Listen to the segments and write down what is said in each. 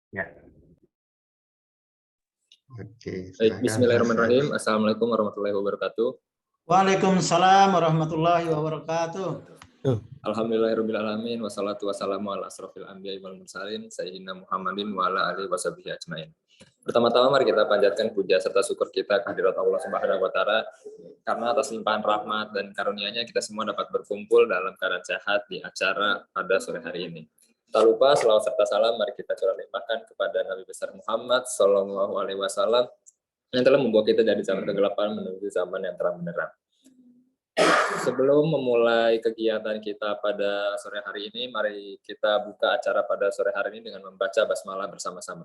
Ya, Oke, Baik, silakan Mas Said. bismillahirrahmanirrahim. Assalamualaikum warahmatullahi wabarakatuh. Waalaikumsalam warahmatullahi wabarakatuh. Alhamdulillahirrahmanirrahim. Wassalatu wassalamu ala asrofil anbiya'i wal mursalin sayyidina Muhammadin wa ala alihi washabihi ajmain. Pertama-tama mari kita panjatkan puja serta syukur kita kehadirat Allah Subhanahu wa taala karena atas limpahan rahmat dan karunia-Nya kita semua dapat berkumpul dalam keadaan sehat di acara pada sore hari ini. Tak lupa selawat serta salam mari kita curah limpahkan kepada Nabi besar Muhammad sallallahu alaihi wasallam yang telah membawa kita dari zaman kegelapan menuju zaman yang terang benderang. Sebelum memulai kegiatan kita pada sore hari ini, mari kita buka acara pada sore hari ini dengan membaca basmalah bersama-sama.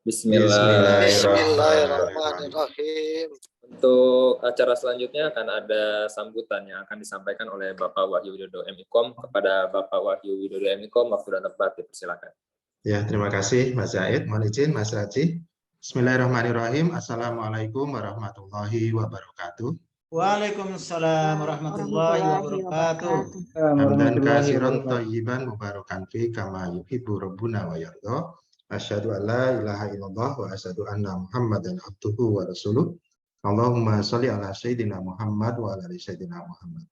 Bismillahirrahmanirrahim. Untuk acara selanjutnya akan ada sambutan yang akan disampaikan oleh Bapak Wahyu Widodo MIKOM kepada Bapak Wahyu Widodo MIKOM. Waktu dan tempat dipersilakan. Ya, terima kasih Mas Said. Mohon izin Mas Raji. Bismillahirrahmanirrahim. Assalamualaikum warahmatullahi wabarakatuh. Waalaikumsalam warahmatullahi wabarakatuh. Hamdan katsiran thayyiban mubarakan fi kama yuhibbu rabbuna wa yarda. Asyhadu an la ilaha illallah wa asyhadu anna Muhammadan abduhu wa rasuluh. Allahumma sholli ala sayyidina Muhammad wa ala ali sayyidina Muhammad.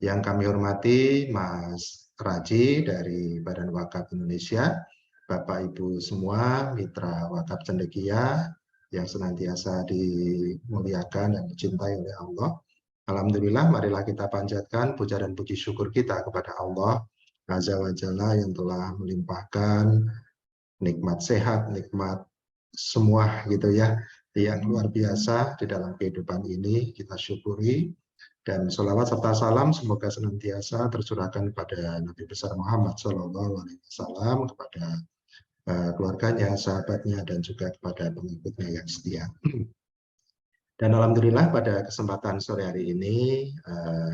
Yang kami hormati Mas Raji dari Badan Wakaf Indonesia, Bapak Ibu semua, mitra Wakaf Cendekia yang senantiasa dimuliakan dan dicintai oleh Allah. Alhamdulillah, marilah kita panjatkan puja dan puji syukur kita kepada Allah Azza wa Jalla yang telah melimpahkan nikmat sehat, nikmat semua gitu ya, yang luar biasa di dalam kehidupan ini. Kita syukuri dan sholawat serta salam semoga senantiasa tercurahkan kepada Nabi besar Muhammad SAW, kepada keluarganya, sahabatnya, dan juga kepada pengikutnya yang setia. Dan alhamdulillah pada kesempatan sore hari ini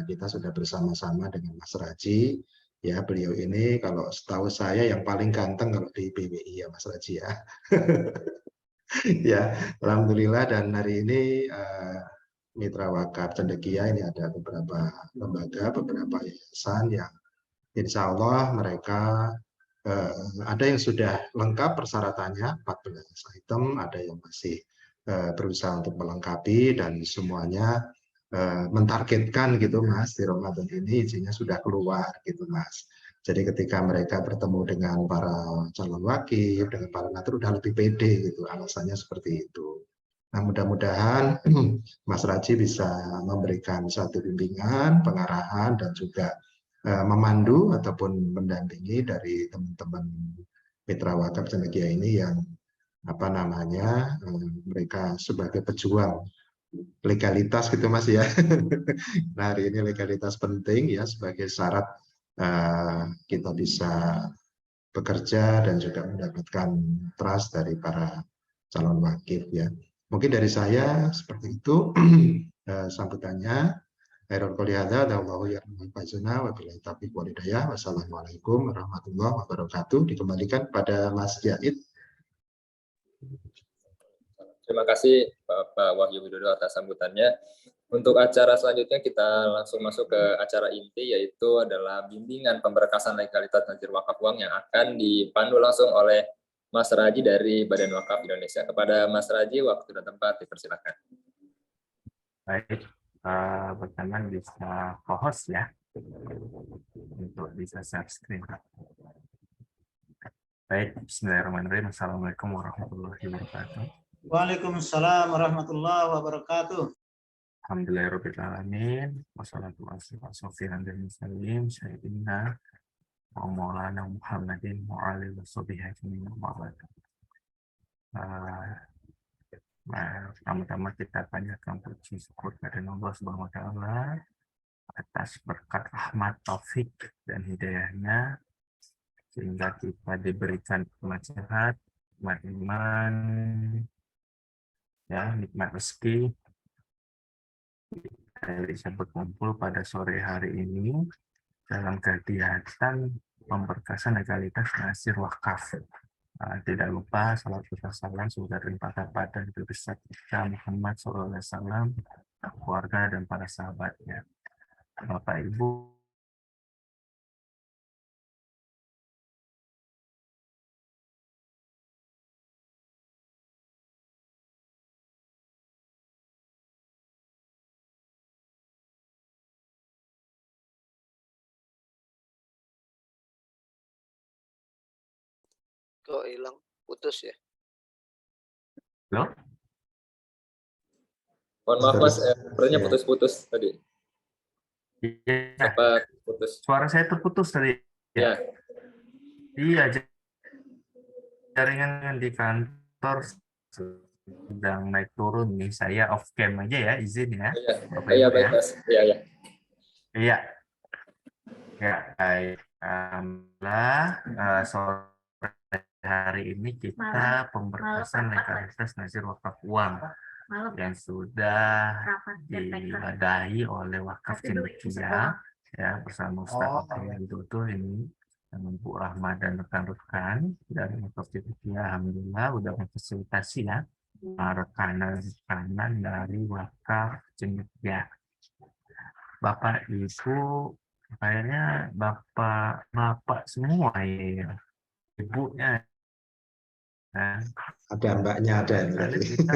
kita sudah bersama-sama dengan Mas Raji. Ya, beliau ini kalau setahu saya yang paling ganteng kalau di BWI ya Mas Raji ya. Ya, alhamdulillah, dan hari ini Mitra Wakaf Cendekia ini ada beberapa lembaga, beberapa yayasan yang insya Allah mereka ada yang sudah lengkap persyaratannya 14 item, ada yang masih berusaha untuk melengkapi, dan semuanya mentargetkan gitu Mas, di Ramadan ini izinnya sudah keluar gitu Mas. Jadi ketika mereka bertemu dengan para calon wakif, dengan para natur udah lebih pede gitu, alasannya seperti itu. Nah, mudah-mudahan Mas Raji bisa memberikan satu bimbingan, pengarahan, dan juga memandu ataupun mendampingi dari teman-teman Mitra Wakaf Cendekia ini yang apa namanya, mereka sebagai pejuang legalitas gitu Mas ya. Nah, hari ini legalitas penting ya sebagai syarat kita bisa bekerja dan juga mendapatkan trust dari para calon wakif ya. Mungkin dari saya seperti itu sambutannya. Wassalamualaikum warahmatullahi wabarakatuh. Dikembalikan pada Mas Jaid. Terima kasih Bapak Wahyu Widodo atas sambutannya. Untuk acara selanjutnya kita langsung masuk ke acara inti, yaitu adalah bimbingan pemberkasan legalitas nazir wakaf uang yang akan dipandu langsung oleh Mas Raji dari Badan Wakaf Indonesia. Kepada Mas Raji, waktu dan tempat dipersilakan. baik. Pertama bisa co-host ya, untuk bisa share screen. Baik, bismillahirrahmanirrahim. Assalamualaikum warahmatullahi wabarakatuh. Waalaikumsalam warahmatullahi wabarakatuh. Alhamdulillahirrahmanirrahim. Wassalatu wassalamu ala muslim sayyidina wa maulana Muhammadin wa alihi washabihi ajmain. Pertama-tama kita panjatkan puji syukur kepada Allah Subhanahu wa taala atas berkat rahmat, taufik, dan hidayahnya sehingga kita diberikan nikmat sehat, nikmat iman, ya, nikmat rezeki. Kita bisa berkumpul pada sore hari ini dalam kegiatan pemberkasan legalitas nazir wakaf. Tidak lupa salat serta salam semoga terlimpahkan pada Nabi besar kita Muhammad SAW, keluarga dan para sahabatnya. Bapak Ibu Kok hilang? Putus ya? Loh? Mohon maaf Mas, Terus, sepertinya ya. putus-putus tadi. Iya, Sempat putus. suara saya terputus tadi. Ya, Iya, jaringan di kantor sedang naik turun nih. Saya off cam aja ya, izin ya, iya, Bapak iya Ibu baik ya. Mas. Iya, iya. Iya, ya baik. Alhamdulillah, sore hari ini kita pemberkasan legalitas nazir wakaf uang yang sudah diwadahi oleh Wakaf Cendekia ya bersama Ustaz Widodo ini dengan Bu Rahma dan rekan-rekan dari Wakaf Cendekia. Alhamdulillah udah memfasilitasi ya rekanan-rekanan dari Wakaf Cendekia. Bapak Ibu kayaknya bapak semua ya, ibunya kan. Ada mbaknya ada ini. Kali kita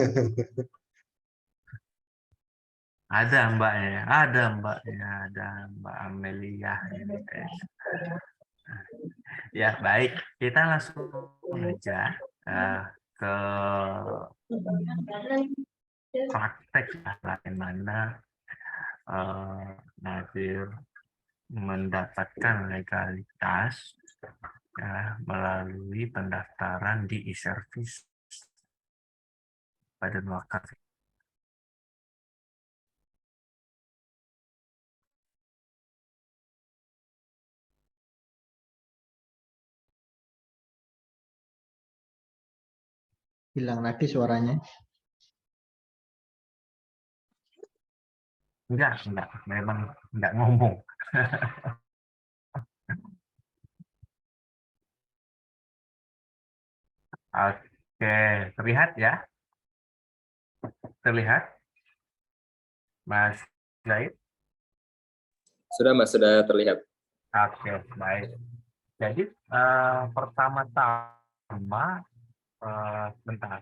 ada mbaknya, ada Mbak Amelia. Ya baik, kita langsung aja ke praktek bagaimana Nazir mendapatkan legalitas ya, melalui pendaftaran di e-service Badan Wakaf. Hilang lagi suaranya. Enggak, memang enggak ngomong. Oke, terlihat ya? Terlihat? Mas Zaid? Sudah Mas, sudah terlihat. Oke, baik. Jadi pertama-tama bentar.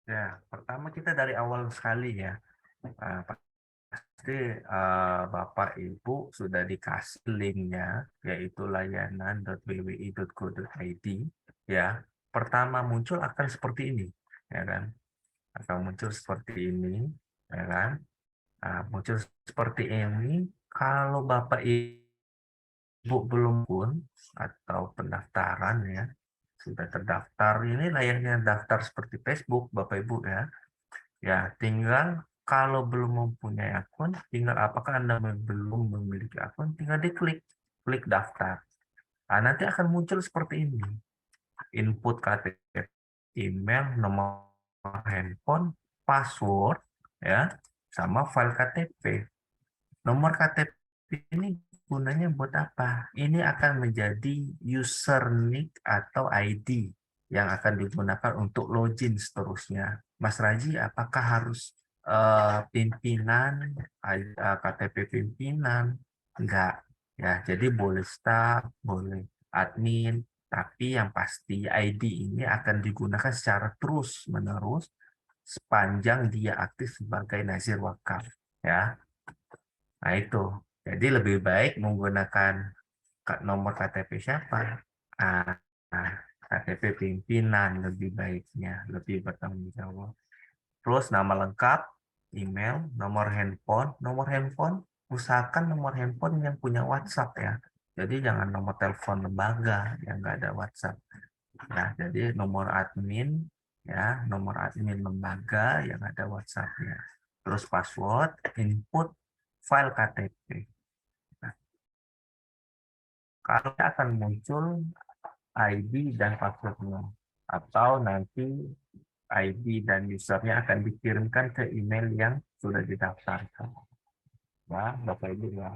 Ya, pertama kita dari awal sekali ya. Pasti Bapak Ibu sudah dikasih linknya, yaitu layanan.bwi.go.id. Ya, pertama muncul akan seperti ini, ya kan? Akan muncul seperti ini, ya kan? Nah, muncul seperti ini. Kalau Bapak Ibu belum pun atau pendaftaran ya sudah terdaftar, ini layaknya daftar seperti Facebook Bapak Ibu ya. Ya, tinggal kalau belum mempunyai akun, tinggal apakah Anda belum memiliki akun, tinggal diklik daftar. Nah, nanti akan muncul seperti ini. Input KTP, email, nomor handphone, password ya, sama file KTP. Nomor KTP ini gunanya buat apa? Ini akan menjadi user nick atau ID yang akan digunakan untuk login seterusnya. Mas Raji, apakah harus pimpinan, KTP pimpinan? Enggak. Ya, jadi boleh staff, boleh admin, tapi yang pasti ID ini akan digunakan secara terus-menerus sepanjang dia aktif sebagai nazir wakaf. Ya. Nah, itu. Jadi lebih baik menggunakan nomor KTP siapa? Nah, KTP pimpinan lebih baiknya, lebih bertanggung jawab. Terus nama lengkap, email, nomor handphone, usahakan nomor handphone yang punya WhatsApp ya. Jadi jangan nomor telepon lembaga yang nggak ada WhatsApp. Nah, jadi nomor admin ya, nomor admin lembaga yang ada WhatsApp-nya. Terus password, input file KTP. Nah, kalau akan muncul ID dan passwordnya, atau nanti ID dan usernya akan dikirimkan ke email yang sudah didaftarkan. Ya, Bapak Ibu ya.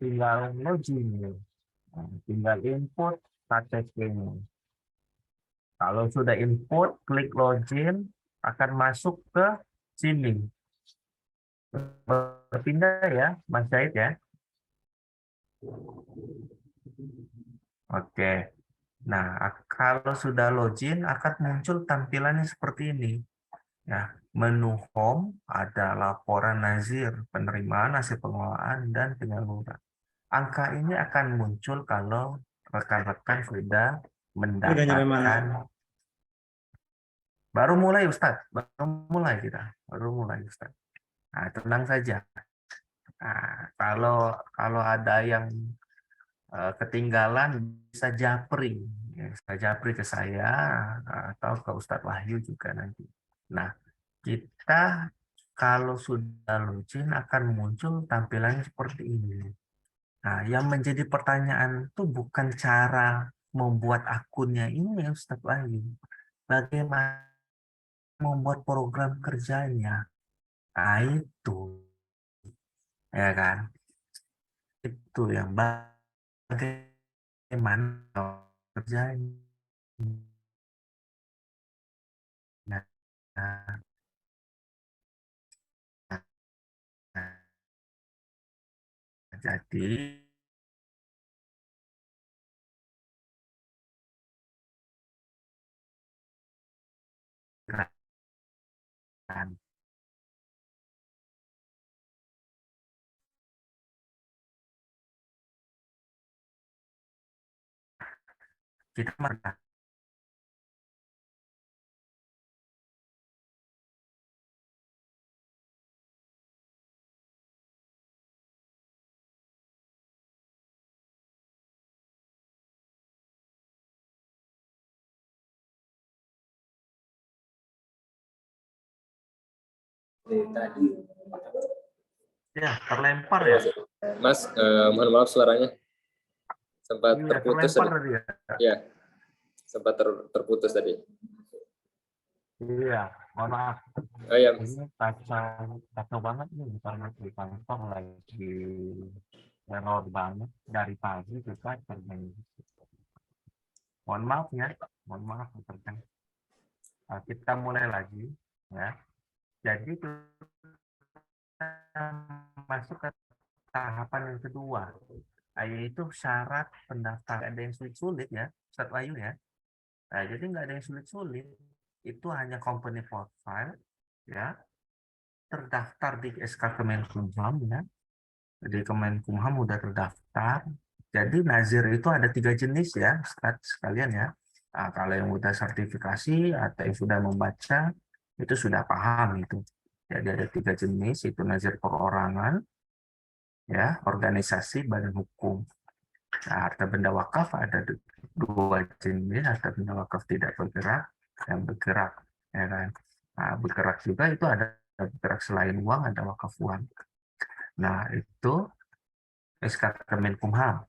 Tinggal login, tinggal input KTP-nya. Kalau sudah input, klik login, akan masuk ke sini. Berpindah ya, Mas Said ya. Oke. Nah, kalau sudah login akan muncul tampilannya seperti ini. Ya, menu home ada laporan nazir, penerimaan hasil pengelolaan dan penyaluran. Angka ini akan muncul kalau rekan-rekan sudah Udah nyampe mana? mendapatkan. Baru mulai Ustadz, baru mulai Ustadz. Nah, tenang saja. Nah, kalau ada yang ketinggalan bisa japri, ya, bisa japri ke saya atau ke Ustadz Wahyu juga nanti. Nah, kita kalau sudah login akan muncul tampilannya seperti ini. Nah, yang menjadi pertanyaan itu bukan cara membuat akunnya ini ya Ustadz Wahyu. Bagaimana membuat program kerjanya. Nah, itu ya kan. Itu yang bagaimana kerjanya. Nah, jadi kan kita pernah ya terlempar ya. Mas, mohon maaf suaranya sempat Iya, terputus terlempar tadi. tadi ya. Ya, sempat terputus tadi. Iya, mohon maaf. Oh ya, Ini kacau banget nih karena di kantor lagi error banget dari pagi kita kerjain. Mohon maaf ya, mohon maaf rekan. Nah, kita mulai lagi ya. Jadi kita masuk ke tahapan yang kedua, yaitu syarat pendaftaran. Ada yang sulit-sulit ya, Ustadz Wahyu ya. Nah, jadi nggak ada yang sulit-sulit. Itu hanya company profile ya, terdaftar di SK Kemenkumham ya. Jadi Kemenkumham udah terdaftar. Jadi nazir itu ada 3 jenis ya, sekalian ya. Nah, kalau yang udah sertifikasi atau yang sudah membaca itu sudah paham itu. Jadi ada 3 jenis, itu nazir perorangan, ya, organisasi, badan hukum. Nah, harta benda wakaf ada 2 jenis, harta benda wakaf tidak bergerak, yang bergerak, ya kan. Nah, bergerak juga itu ada bergerak selain uang, ada wakaf uang. Nah, itu SK Kemenkumham.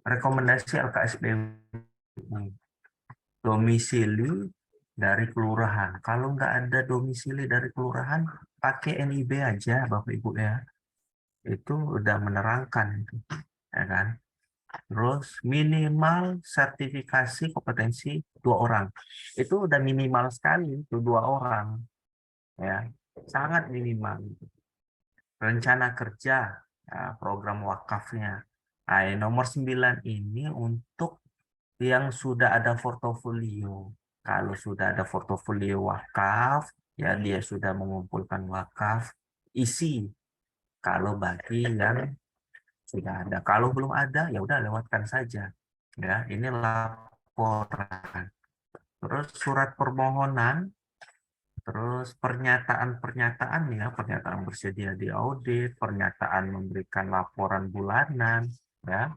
Rekomendasi LKSPU, domisili dari kelurahan. Kalau nggak ada domisili dari kelurahan, pakai NIB aja, Bapak Ibu ya. Itu udah menerangkan, ya kan. Terus minimal sertifikasi kompetensi 2 orang. Itu udah minimal sekali, itu 2 orang. Ya, sangat minimal. Rencana kerja, ya, program wakafnya. Nah, nomor 9 ini untuk yang sudah ada portofolio. Kalau sudah ada portofolio wakaf, ya dia sudah mengumpulkan wakaf, isi. Kalau bagi yang sudah ada, kalau belum ada, ya udah lewatkan saja. Ya, ini laporan. Terus surat permohonan, terus pernyataan-pernyataan ya, pernyataan bersedia diaudit, pernyataan memberikan laporan bulanan, ya,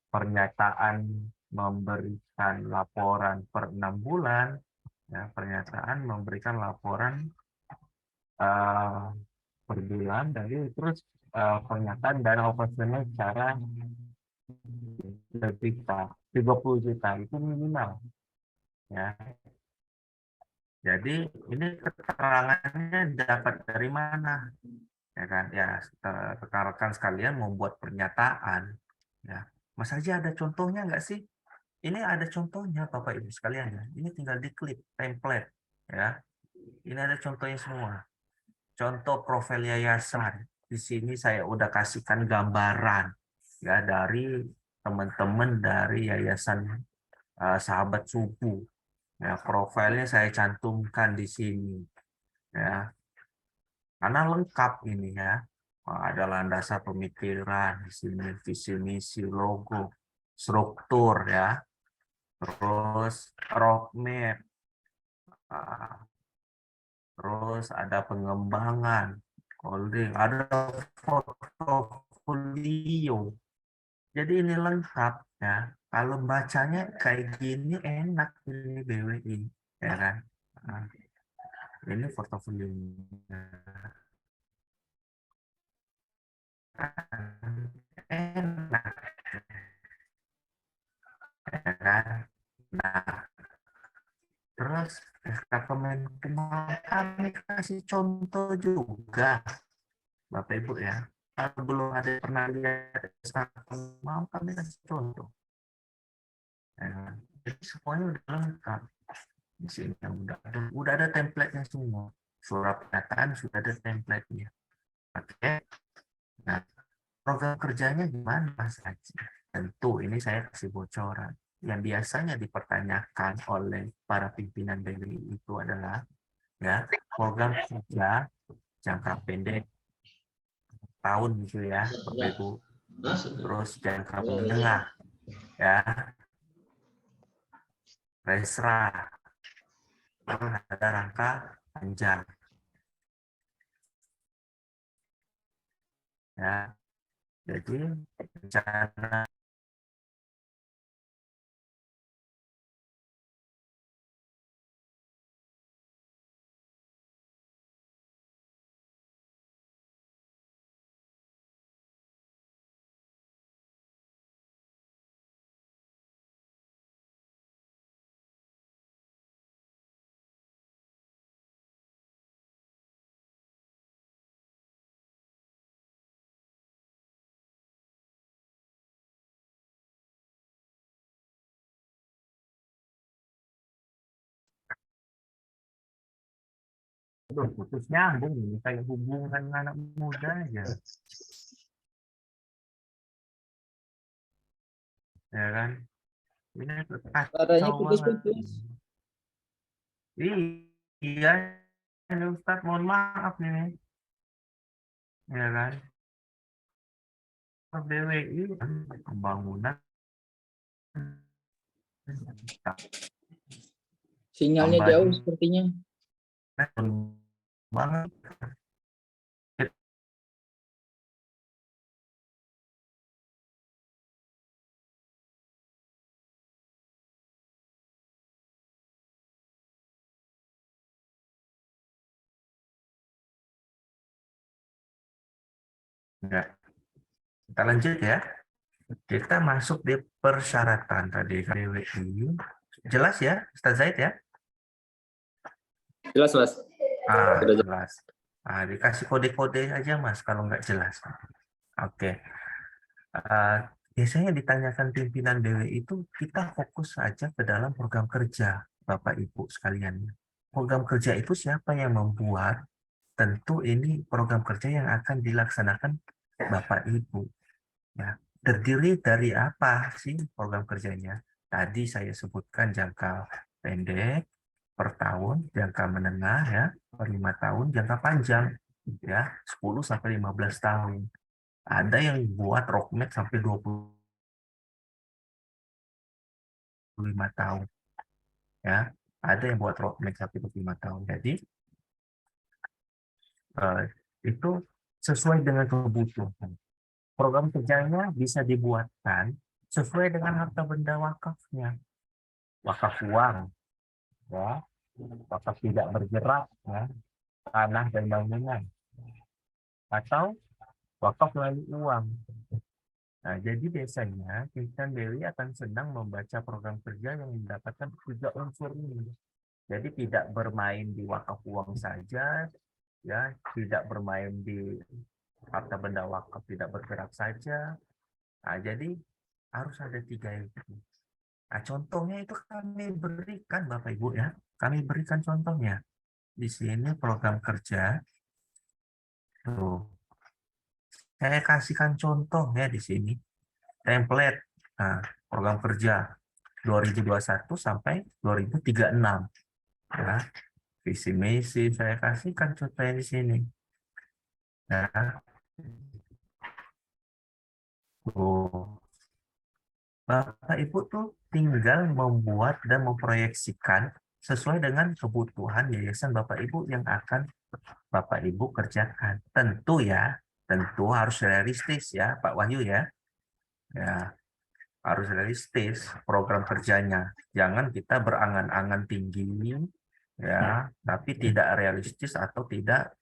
pernyataan memberikan laporan per 6 bulan, ya, pernyataan memberikan laporan per bulan, dari terus pernyataan dana operasional secara lebih 30 juta itu minimal, ya. Jadi ini keterangannya dapat dari mana, ya kan? Ya, rekan-rekan sekalian membuat pernyataan, ya. Mas Haji ada contohnya nggak sih? Ini ada contohnya Bapak Ibu sekalian ya. Ini tinggal diklik template ya. Ini ada contohnya semua. Contoh profil yayasan. Di sini saya udah kasihkan gambaran ya dari teman-teman dari Yayasan Sahabat Subuh. Ya, profilnya saya cantumkan di sini. Ya, karena lengkap ini ya. Ada landasan pemikiran di sini, visi misi, logo, struktur ya, terus roadmap, terus ada pengembangan, holding, ada portfolio. Jadi ini lengkap ya. Kalau bacanya kayak gini enak ini BWI, ya kan? Nah, ini portofolio. Enak, ya kan? Nah, terus Kemenkumham kami kasih contoh juga, Bapak Ibu ya. Kalau belum ada yang pernah lihat mau kami kasih contoh. Ya kan? Jadi semuanya udah lengkap. Di sini udah ada template-nya semua. Surat pernyataan sudah ada template-nya. Oke. Nah, program kerjanya gimana Mas Haji? Tentu ini saya kasih bocoran. Yang biasanya dipertanyakan oleh para pimpinan BWI itu adalah ya program kerja jangka pendek tahun gitu ya, Bapak Ibu. Terus jangka menengah ya, resra, terus ada rangka panjang ya. Jadi rencana putus nyambung ini kayak hubungan anak muda aja, ya kan? Ini Suaranya kacau banget. putus-putus. Iya, ini Ustadz, mohon maaf ini, ya kan? BWI pembangunan Sinyalnya jauh sepertinya. banget. Ya. Kita lanjut ya. Kita masuk di persyaratan tadi BWI. Jelas ya, Ustaz Zaid ya? Jelas, Mas. Jelas. Dikasih kode-kode aja Mas kalau nggak jelas. Oke. Biasanya ditanyakan pimpinan BWI itu kita fokus saja ke dalam program kerja, Bapak Ibu sekalian. Program kerja itu siapa yang membuat? Tentu ini program kerja yang akan dilaksanakan Bapak Ibu. Ya, terdiri dari apa sih program kerjanya? Tadi saya sebutkan jangka pendek per tahun, jangka menengah ya per 5 tahun, jangka panjang ya 10 sampai 15 tahun. Ada yang buat roadmap sampai 25 tahun. Ya, ada yang buat roadmap sampai 25 tahun. Jadi itu sesuai dengan kebutuhan. Program kerjanya bisa dibuatkan sesuai dengan harta benda wakafnya. Wakaf uang, ya, wakaf tidak bergerak, ya, tanah dan bangunan, atau wakaf melalui uang. Nah, jadi biasanya pimpinan BWI akan sedang membaca program kerja yang mendapatkan 3 unsur ini. Jadi tidak bermain di wakaf uang saja, ya, tidak bermain di harta benda wakaf tidak bergerak saja. Nah, jadi harus ada 3 itu. Nah, contohnya itu kami berikan Bapak Ibu ya. Kami berikan contohnya. Di sini program kerja. Tuh. Saya kasihkan contoh ya di sini. Template Nah, program kerja 2021 sampai 2036. Ya, visi misi saya kasihkan contohnya di sini. Ya, tuh. Bapak Ibu tuh tinggal membuat dan memproyeksikan sesuai dengan kebutuhan yayasan Bapak Ibu yang akan Bapak Ibu kerjakan. Tentu ya, tentu harus realistis ya Pak Wahyu ya. Ya, harus realistis program kerjanya. Jangan kita berangan-angan tinggi ya, tapi tidak realistis atau tidak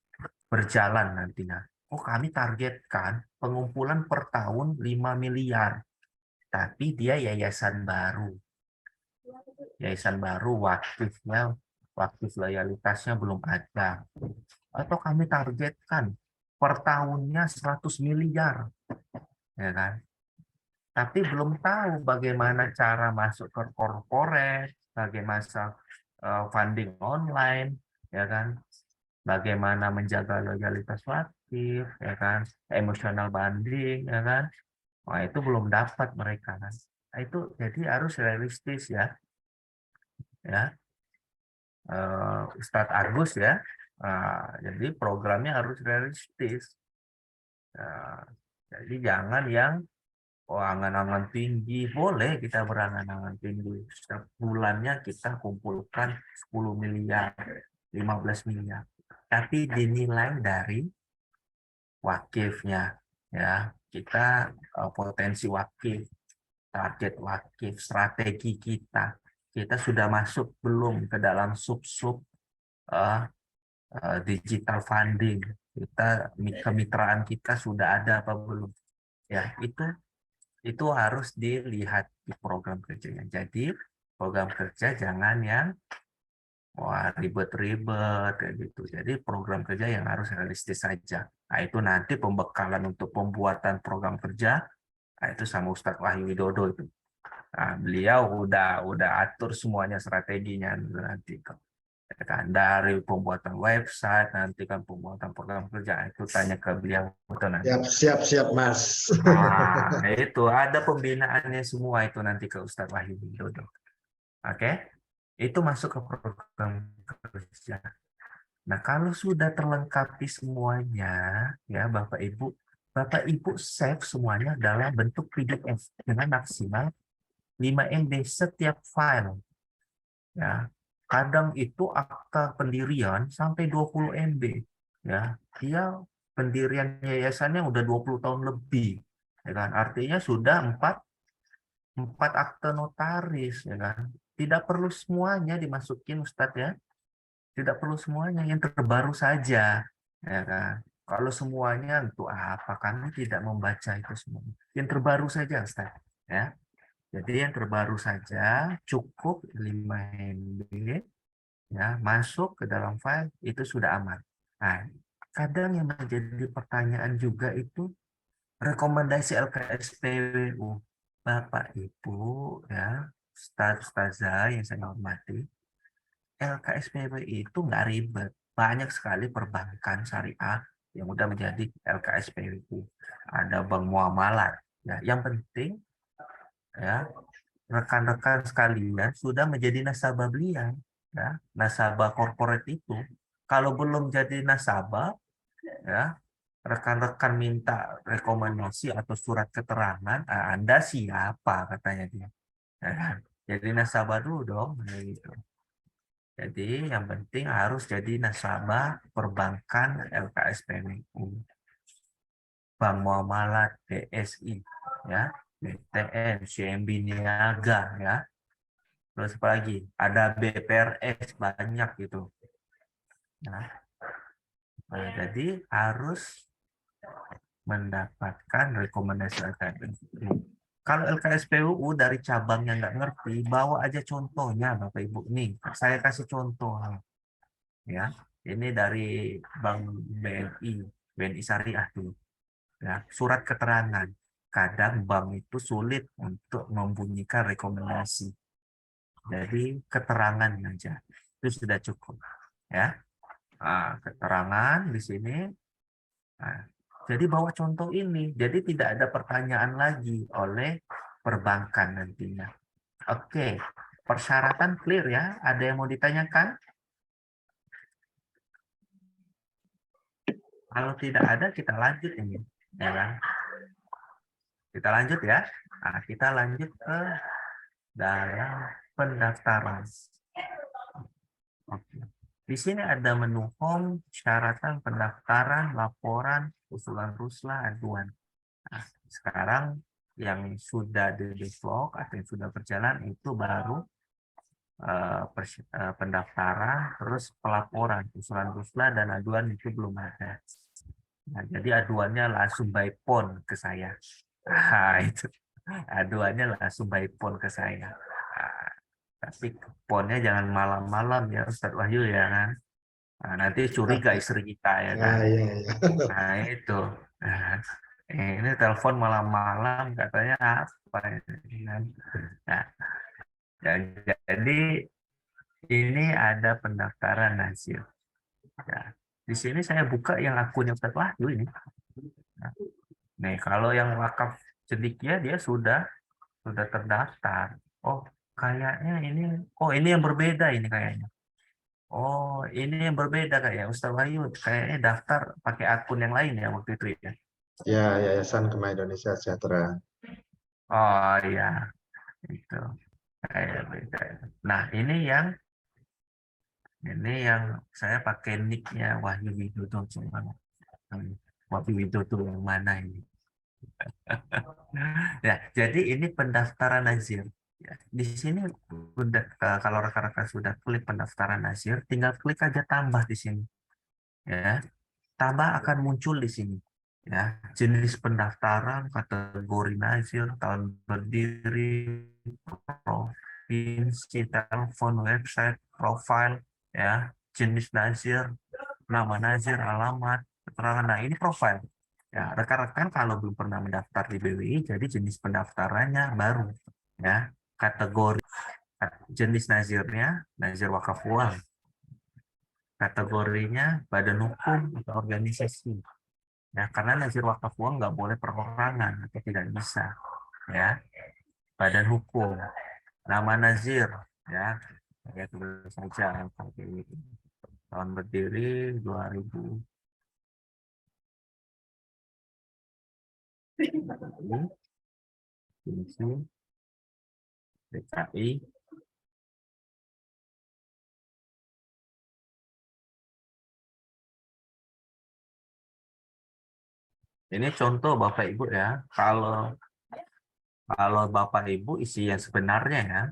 berjalan nantinya. Oh, kami targetkan pengumpulan per tahun 5 miliar. Tapi dia yayasan baru. Yayasan baru, waktu loyalitasnya belum ada. Atau kami targetkan per tahunnya 100 miliar. Ya kan? Tapi belum tahu bagaimana cara masuk ke corporate, bagaimana funding online, ya kan? Bagaimana menjaga loyalitas wakif, ya kan? Emotional bonding, ya kan? Wah, itu belum dapat mereka kan. Nah, itu jadi harus realistis ya. Ya. Ustadz Agus ya. Nah, jadi programnya harus realistis. Nah, jadi jangan yang angan-angan tinggi. Boleh kita berangan-angan tinggi. Setiap bulannya kita kumpulkan 10 miliar, 15 miliar. Tapi dinilai dari wakifnya. Ya, kita potensi wakif, target wakif, strategi kita. Kita sudah masuk belum ke dalam sub-sub digital funding? Kemitraan kita sudah ada apa belum? Ya, itu harus dilihat di program kerjanya. Jadi program kerja jangan yang ribet-ribet kayak gitu. Jadi program kerja yang harus realistis saja. Nah, itu nanti pembekalan untuk pembuatan program kerja. Nah, itu sama Ustadz Wahyu Widodo itu. Nah, beliau udah atur semuanya strateginya nanti kan, dari pembuatan website, nanti kan pembuatan program kerja, itu tanya ke beliau betul nanti. Siap Mas. Nah, itu ada pembinaannya semua itu nanti ke Ustadz Wahyu Widodo. Oke, itu masuk ke program kerja. Nah, kalau sudah terlengkapi semuanya, ya Bapak Ibu save semuanya dalam bentuk PDF dengan maksimal 5 MB setiap file. Ya, kadang itu akta pendirian sampai 20 MB. Ya, dia pendirian yayasannya udah 20 tahun lebih. Ya kan? Artinya sudah 4 akte notaris, ya kan? Tidak perlu semuanya dimasukin Ustadz ya. Tidak perlu semuanya, yang terbaru saja. Ya kan? Kalau semuanya untuk apa? Kami tidak membaca itu semua. Yang terbaru saja Ustadz, ya. Jadi yang terbaru saja cukup 5 MB ya, masuk ke dalam file itu sudah aman. Nah, kadang yang menjadi pertanyaan juga itu rekomendasi LKSPWU. Bapak Ibu ya, Ustazah yang saya hormati, LKSPWU itu nggak ribet. Banyak sekali perbankan syariah yang udah menjadi LKSPWU. Ada bank muamalat. Ya, yang penting ya, rekan-rekan sekalian sudah menjadi nasabah beliau, ya, nasabah korporat itu. Kalau belum jadi nasabah, ya, rekan-rekan minta rekomendasi atau surat keterangan, Anda siapa katanya dia. Ya kan? Jadi nasabah dulu dong, gitu. Jadi yang penting harus jadi nasabah perbankan LKSPWU, Bank Muamalat, BSI, ya, BTN, CMB Niaga, ya. Terus apa lagi? Ada BPRS banyak gitu. Nah, jadi harus mendapatkan rekomendasi LKSPWU. Kalau LKSPWU dari cabangnya nggak ngerti, bawa aja contohnya Bapak Ibu. Nih, saya kasih contoh. Ya, ini dari Bank BNI Syariah tuh. Ya, surat keterangan. Kadang bank itu sulit untuk membunyikan rekomendasi. Jadi keterangan saja itu sudah cukup, ya. Nah, keterangan di sini. Nah, jadi bawa contoh ini. Jadi tidak ada pertanyaan lagi oleh perbankan nantinya. Oke, persyaratan clear ya. Ada yang mau ditanyakan? Kalau tidak ada, kita lanjut ini, ya kan? Kita lanjut ya. Nah, kita lanjut ke dalam pendaftaran. Oke. Di sini ada menu home, syaratan pendaftaran, laporan, usulan ruslah, aduan. Nah, sekarang yang sudah di-develop atau yang sudah berjalan itu baru pendaftaran, terus pelaporan, usulan ruslah dan aduan itu belum ada. Nah, jadi aduannya langsung by phone ke saya. Nah, itu aduannya langsung by phone ke saya. Nah, tapi phone-nya jangan malam-malam ya Ustadz Wahyu ya kan. Nah, nanti curiga istri kita ya kan. Iya, iya. Nah itu. Nah, ini telepon malam-malam katanya apa ini kan. Nah, jadi ini ada pendaftaran Nasir. Ya, di sini saya buka yang akunnya Ustadz Wahyu ini. Nah, nih kalau yang wakaf cendekia dia sudah terdaftar. Oh, kayaknya ini yang berbeda ini kayaknya. Oh, ini yang berbeda kayak Ustaz Wahyu. Kayaknya daftar pakai akun yang lain ya waktu itu ya. Ya, Yayasan Kema Indonesia Sejahtera. Oh iya, itu. Kayak beda. Nah, ini yang saya pakai nicknya Wahyu Widodo cuma Wahyu Widodo yang mana ini? Ya, jadi ini pendaftaran Nazir. Ya, di sini kalau rekan-rekan sudah klik pendaftaran Nazir, tinggal klik aja tambah di sini. Ya, tambah akan muncul di sini. Ya, jenis pendaftaran, kategori Nazir, tahun berdiri, provinsi, telepon, website, profile, ya, jenis Nazir, nama Nazir, alamat, keterangan. Nah, ini profile. Ya, rekan-rekan kalau belum pernah mendaftar di BWI, jadi jenis pendaftarannya baru. Ya, kategori jenis Nazirnya, Nazir wakaf uang. Kategorinya badan hukum atau organisasi. Ya, karena Nazir wakaf uang nggak boleh perorangan atau tidak bisa. Ya, badan hukum. Nama Nazir, ya, saya tulis saja tahun berdiri 2000. DKI. Ini contoh Bapak Ibu ya. Kalau Bapak Ibu isi yang sebenarnya ya.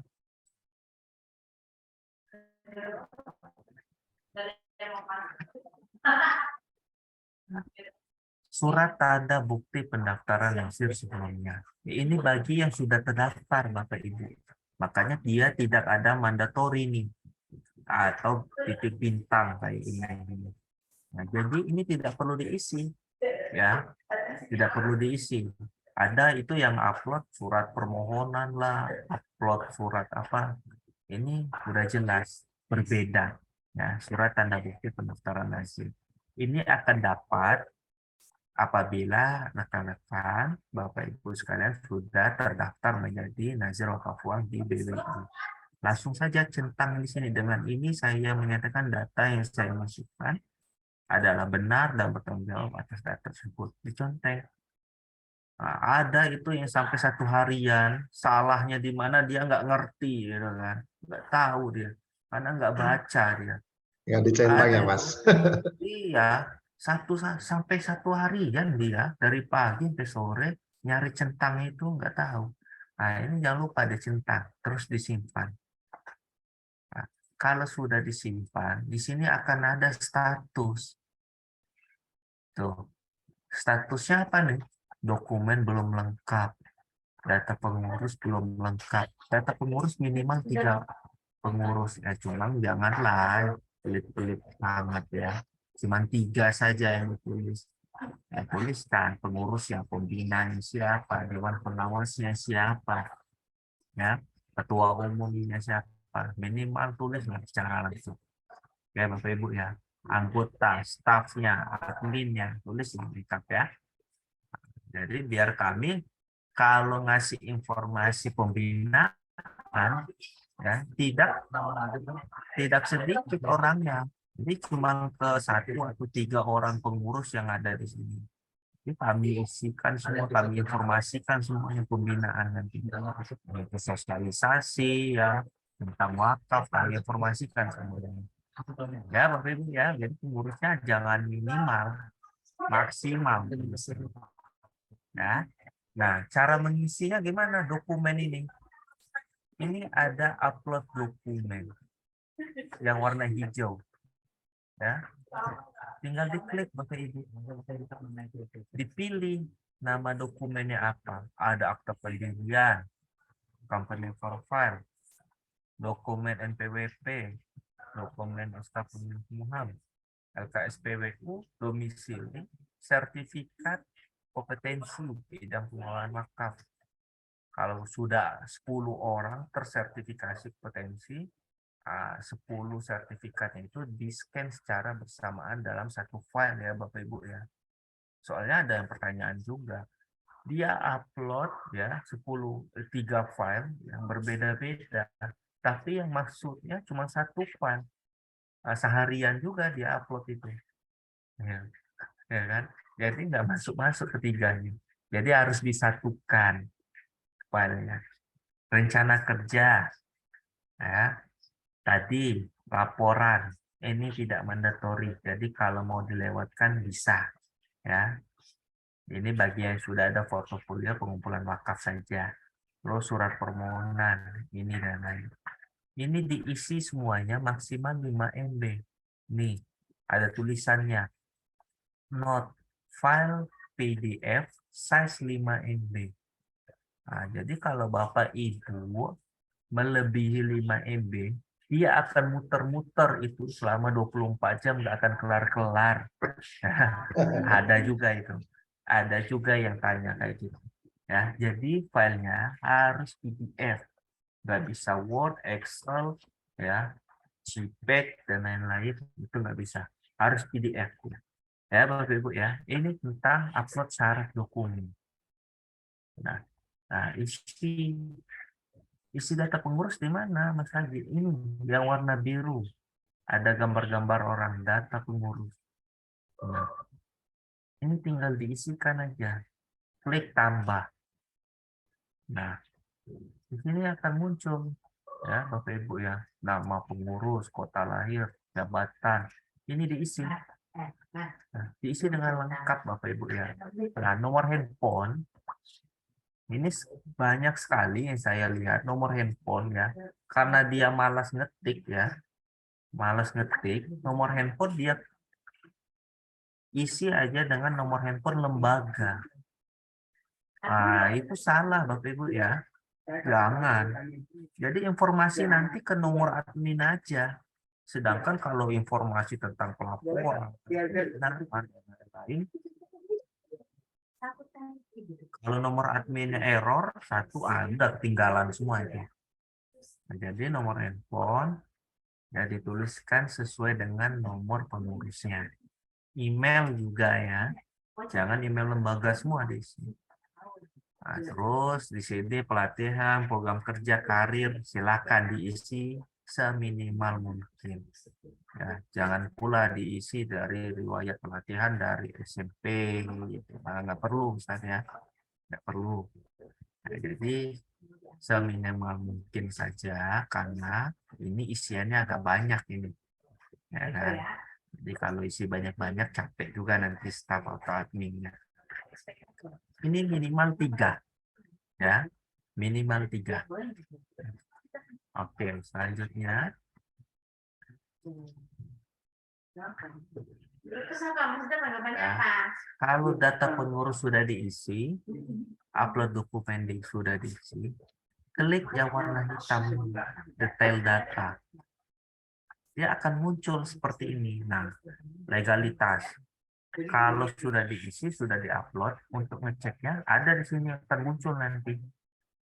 Surat tanda bukti pendaftaran Nasir sebelumnya. Ini bagi yang sudah terdaftar Bapak Ibu. Makanya dia tidak ada mandatori nih atau titik bintang kayak ini. Nah, jadi ini tidak perlu diisi ya. Tidak perlu diisi. Ada itu yang upload surat permohonan lah, upload surat apa. Ini sudah jelas berbeda ya, surat tanda bukti pendaftaran Nasir. Ini akan dapat apabila rekan-rekan Bapak Ibu sekalian sudah terdaftar menjadi Nazir Wakaf Uang di BWI. Langsung saja centang di sini. Dengan ini saya menyatakan data yang saya masukkan adalah benar dan bertanggung jawab atas data tersebut. Dicontek. Nah, ada itu yang sampai 1 harian, salahnya di mana dia nggak ngerti, gitu kan? Nggak tahu dia, karena nggak baca dia. Nggak dicentang Ada ya, Mas? Iya, sampai 1 harian dia dari pagi sampai sore nyari centang itu nggak tahu. Nah, ini jangan lupa dicentang, terus disimpan. Nah, kalau sudah disimpan, di sini akan ada status. Tuh, statusnya apa nih? Dokumen belum lengkap, data pengurus belum lengkap. Data pengurus minimal 3 pengurus. Ya, cuman janganlah pelit-pelit banget ya. Cuman 3 saja yang ditulis. Ya, tuliskan pengurusnya, pembinanya siapa, dewan pengawasnya siapa, ya, ketua umumnya siapa. Minimal tulislah secara langsung. Ya, Bapak Ibu ya. Anggota, stafnya, adminnya, tulis lengkap ya. Jadi biar kami kalau ngasih informasi pembinaan, ya tidak sedikit orangnya. Jadi cuma ke 1 atau 3 orang pengurus yang ada di sini. Jadi kami isikan semua, kami informasikan semuanya pembinaan nanti. Itu sosialisasi ya tentang wakaf, kami informasikan semuanya. Ya Bapak Ibu ya, jadi pengurusnya jangan minimal, maksimal. Ya. Nah, cara mengisinya gimana dokumen ini? Ini ada upload dokumen yang warna hijau. Ya. Tinggal diklik Bapak Ibu. Dipilih nama dokumennya apa. Ada akta pendirian, company profile, dokumen NPWP, dokumen akta pemilihan, LKSPWU, domisili, sertifikat kompetensi bidang pengelolaan wakaf. Kalau sudah 10 orang tersertifikasi kompetensi, 10 sertifikatnya itu di-scan secara bersamaan dalam satu file ya Bapak Ibu ya. Soalnya ada yang pertanyaan juga. Dia upload ya 3 file yang berbeda-beda, tapi yang maksudnya cuma satu file. Seharian juga dia upload itu. Ya kan? Jadi nggak masuk ketiganya. Jadi harus disatukan filenya. Rencana kerja, ya. Tadi laporan ini tidak mandatory. Jadi kalau mau dilewatkan bisa, ya. Ini bagi yang sudah ada portofolio pengumpulan wakaf saja. Terus surat permohonan ini dan lain. Ini diisi semuanya maksimal 5 MB. Nih ada tulisannya. Not file PDF size 5 MB. Nah, jadi kalau Bapak Ibu melebihi 5 MB, dia akan muter-muter itu selama 24 jam, nggak akan kelar-kelar. Ada juga itu. Ada juga yang tanya kayak gitu. Ya, jadi filenya harus PDF. Nggak bisa Word, Excel, ya, JPEG, dan lain-lain. Itu nggak bisa. Harus PDF. Ya Bapak Ibu ya, ini tentang upload syarat dokumen. Nah, isi data pengurus di mana Mas Haji? Ini yang warna biru, ada gambar-gambar orang, data pengurus. Nah, ini tinggal diisikan aja, klik tambah. Nah, di sini akan muncul ya Bapak Ibu ya, nama pengurus, kota lahir, jabatan. Ini diisi. Nah, diisi dengan lengkap Bapak Ibu ya. Nah, nomor handphone ini banyak sekali yang saya lihat nomor handphone ya. Karena dia malas ngetik ya. Malas ngetik, nomor handphone dia isi aja dengan nomor handphone lembaga. Nah, itu salah Bapak Ibu ya. Jangan. Jadi informasi nanti ke nomor admin aja. Sedangkan kalau informasi tentang pelaporan, lain, kalau nomor adminnya error, satu ada ketinggalan semua itu. Nah, jadi nomor handphone ya dituliskan sesuai dengan nomor pengurusnya. Email juga ya, jangan email lembaga semua diisi. Nah, terus di sini pelatihan, program kerja, karir, silakan diisi seminimal mungkin. Ya, jangan pula diisi dari riwayat pelatihan dari SMP, gitu. Nah, nggak perlu misalnya, nggak perlu. Nah, jadi seminimal mungkin saja karena ini isiannya agak banyak ini. Ya, kan? Jadi kalau isi banyak-banyak capek juga nanti staf atau adminnya. Ini minimal 3. Ya, minimal 3. Oke, selanjutnya. Nah, kalau data pengurus sudah diisi, upload dokumen sudah diisi, klik yang warna hitam detail data. Dia akan muncul seperti ini. Nah, legalitas. Kalau sudah diisi, sudah diupload, untuk ngeceknya ada di sini akan muncul nanti.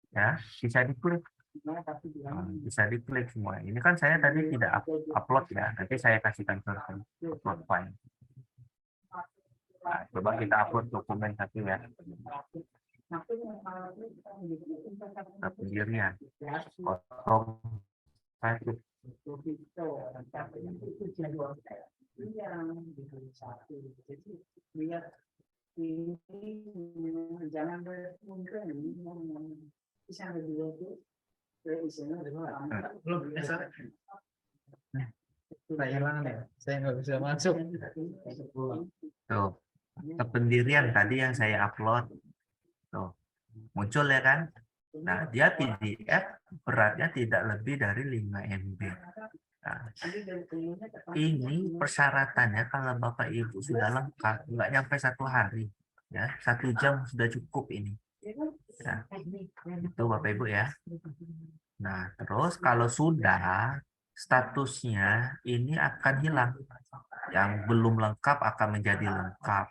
Ya, bisa diklik. Bisa diklik semua. Ini kan saya tadi tidak upload ya, nanti saya kasihkan upload file. Nah, coba kita upload dokumen satu ya. pendirian, potong satu. Saya nggak bisa masuk. Tuh, kependirian tadi yang saya upload. Tuh, muncul ya kan? Nah, dia PDF beratnya tidak lebih dari 5 MB. Nah, ini persyaratannya kalau Bapak Ibu sudah lengkap, nggak nyampe 1 hari, ya 1 jam sudah cukup ini. Ya, itu Bapak Ibu ya. Nah, terus kalau sudah statusnya ini akan hilang. Yang belum lengkap akan menjadi lengkap.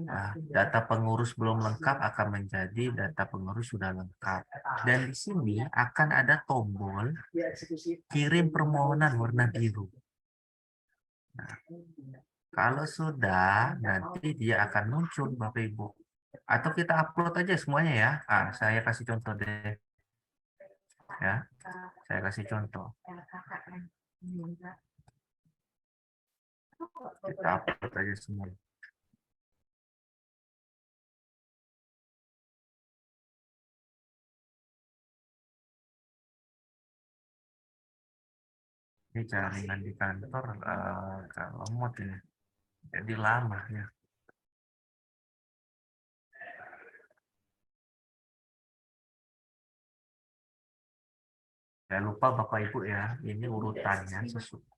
Nah, data pengurus belum lengkap akan menjadi data pengurus sudah lengkap. Dan di sini akan ada tombol kirim permohonan warna biru. Nah, kalau sudah, nanti dia akan muncul Bapak Ibu. Atau kita upload aja semuanya ya. Saya kasih contoh deh. Ya, saya kasih contoh. Kita upload aja semua. Ini jaringan di kantor kalau lemot ini. Jadi lama ya. Jangan lupa Bapak Ibu ya, ini urutannya,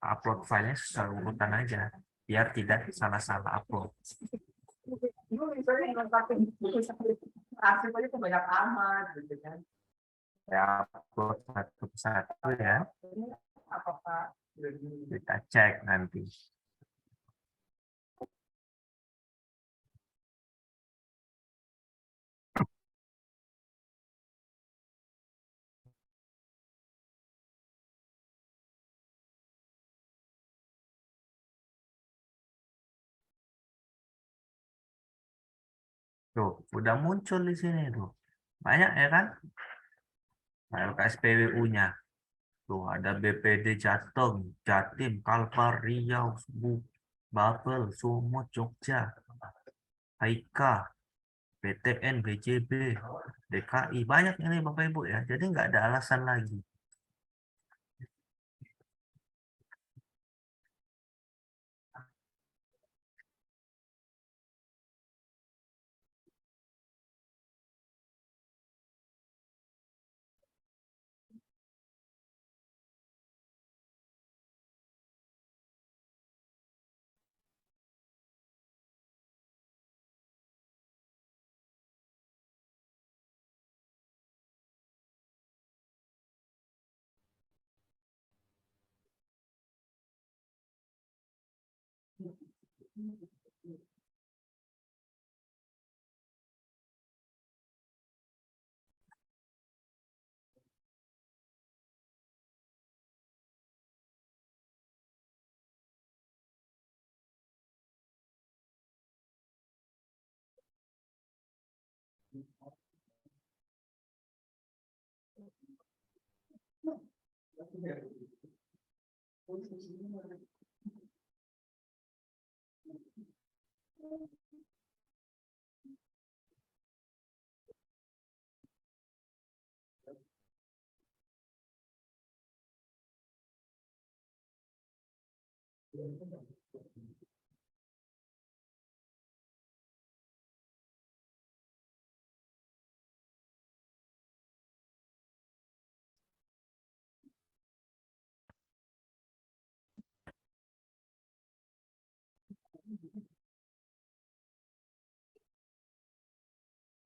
upload filenya sesuai urutan aja, biar tidak salah-salah upload. Ya, upload satu persatu ya. Kita cek nanti. Tuh, udah muncul di sini tuh. Banyak ya kan? File KSPWU-nya. Tuh, ada BPD Jateng, Jatim, Kalpar, Riau, Babel, Sumut, Jogja, Haika, PTN, BJB, DKI. Banyak ini Bapak Ibu ya. Jadi nggak ada alasan lagi.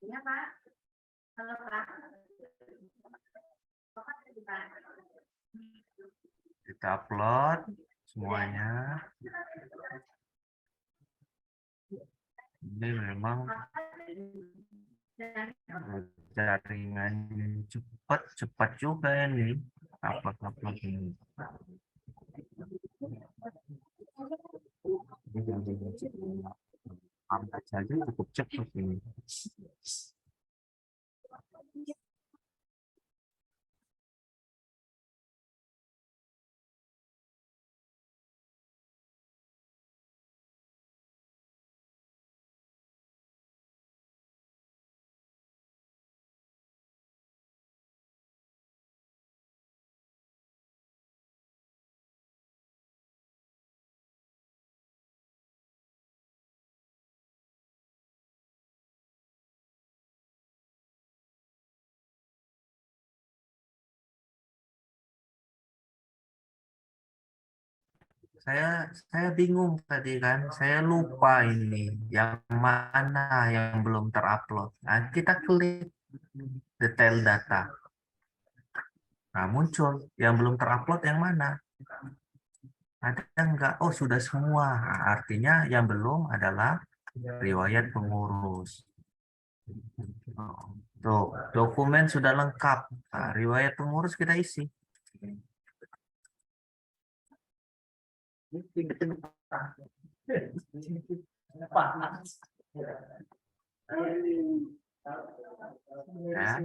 Iya, Pak. Halo, Pak. Kita upload semuanya. Ini memang jaringan cepat juga ini. Upload ini. Upload saja cukup cepat ini. saya bingung tadi kan, saya lupa ini yang mana yang belum terupload. Nah, kita klik detail data. Nah, muncul yang belum terupload yang mana? Ada enggak? Oh, sudah semua. Nah, artinya yang belum adalah riwayat pengurus. Tuh, dokumen sudah lengkap. Nah, riwayat pengurus kita isi. Ya.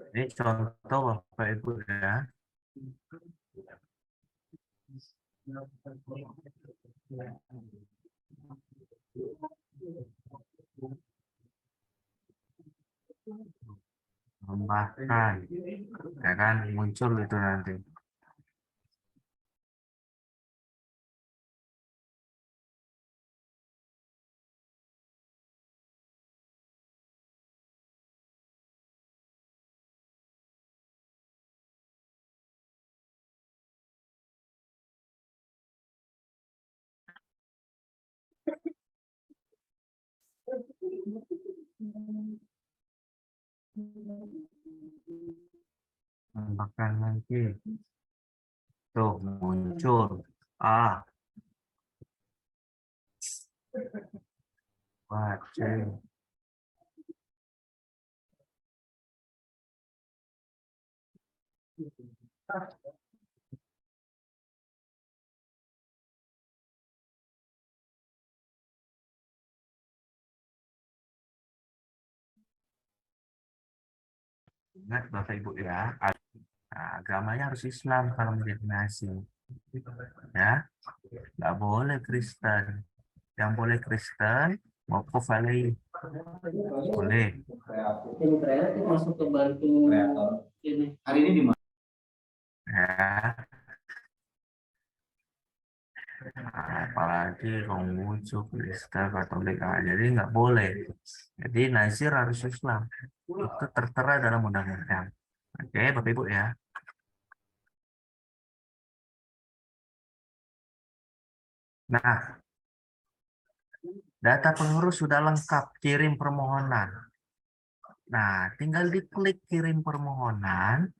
Ini contoh Bapak Ibu ya. Tambahkan, ya kan muncul itu nanti. Tambahkan lagi. Tuh muncul. Wajib. Ingat Bapak Ibu ya, agamanya harus Islam kalau menjadi nasi. Ya, nggak boleh Kristen. Yang boleh Kristen, mauquf alaih. Boleh. Masuk ke bantu ini. Hari ini di mana? Ya. Apalagi Konghucu, Kristen, Katolik, jadi nggak boleh. Jadi nazir harus Islam. Itu tertera dalam undang-undang. Oke, Bapak Ibu ya. Nah, data pengurus sudah lengkap, kirim permohonan. Nah, tinggal diklik kirim permohonan.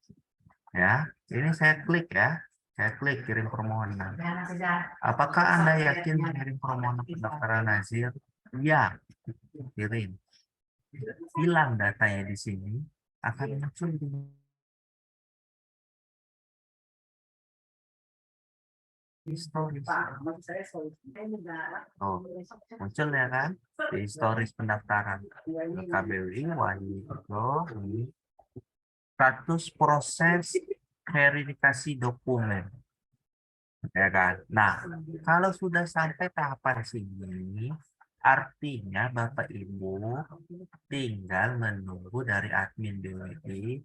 Ya, ini saya klik ya. Saya klik kirim permohonan. Apakah Anda yakin mengirim permohonan pendaftaran nazir? Iya, kirim. Hilang datanya di sini, akan muncul di historis. Oh, muncul ya kan? Di historis pendaftaran. KBWI, ini status proses verifikasi dokumen. Ya kan? Nah, kalau sudah sampai tahapan sini, artinya Bapak Ibu tinggal menunggu dari admin BWI.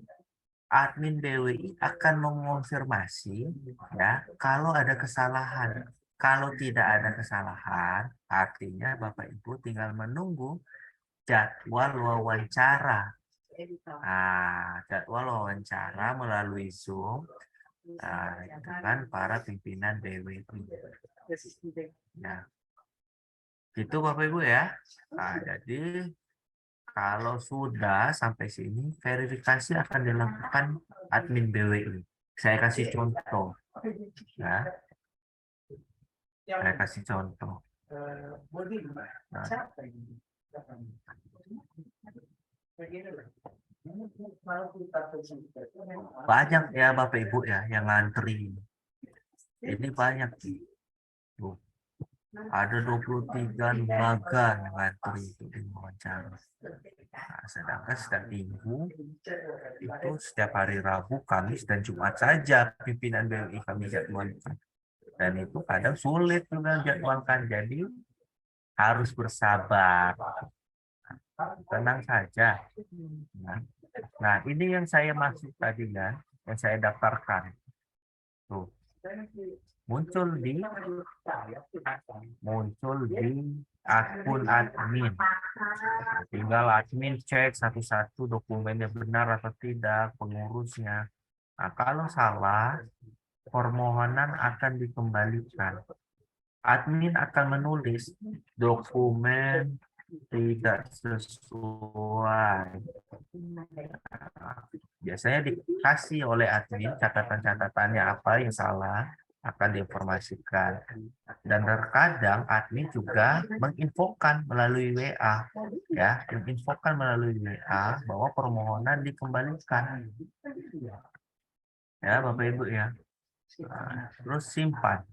Admin BWI akan mengonfirmasi ya kalau ada kesalahan. Kalau tidak ada kesalahan, artinya Bapak Ibu tinggal menunggu jadwal wawancara. Jadwal wawancara melalui Zoom. Itu kan para pimpinan BWI. Ya. Itu Bapak Ibu ya. Jadi kalau sudah sampai sini, verifikasi akan dilakukan admin BWI. Saya kasih contoh. Ya. Saya kasih contoh. Nah. Banyak ya Bapak Ibu ya yang ngantri. Ini banyak. Tuh. Ada 23 lembaga yang ngantri itu di wawancara. Nah, sedangkan setiap minggu itu setiap hari Rabu, Kamis, dan Jumat saja pimpinan BWI kami jadwalkan. Dan itu kadang sulit juga jadwalkan. Jadi harus bersabar. Tenang saja. Nah, Nah, ini yang saya masuk tadi kan, yang saya daftarkan. Tuh, muncul di akun admin. Tinggal admin cek satu-satu dokumennya benar atau tidak, pengurusnya. Nah, kalau salah, permohonan akan dikembalikan. Admin akan menulis dokumen tidak sesuai. Biasanya dikasih oleh admin catatan-catatannya apa yang salah akan diinformasikan. Dan terkadang admin juga menginfokan melalui WA, ya, menginfokan melalui WA bahwa permohonan dikembalikan. Ya, Bapak Ibu ya. Nah, terus simpan.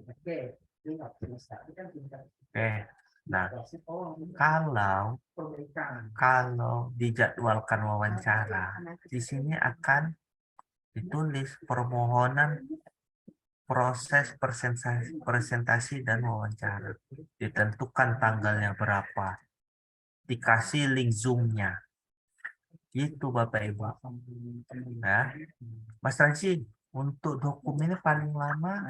Oke. Nah, kalau dijadwalkan wawancara, di sini akan ditulis permohonan proses presentasi dan wawancara. Ditentukan tanggalnya berapa. Dikasih link Zoom-nya. Gitu Bapak Ibu. Ya. Mas Ranci, untuk dokumennya paling lama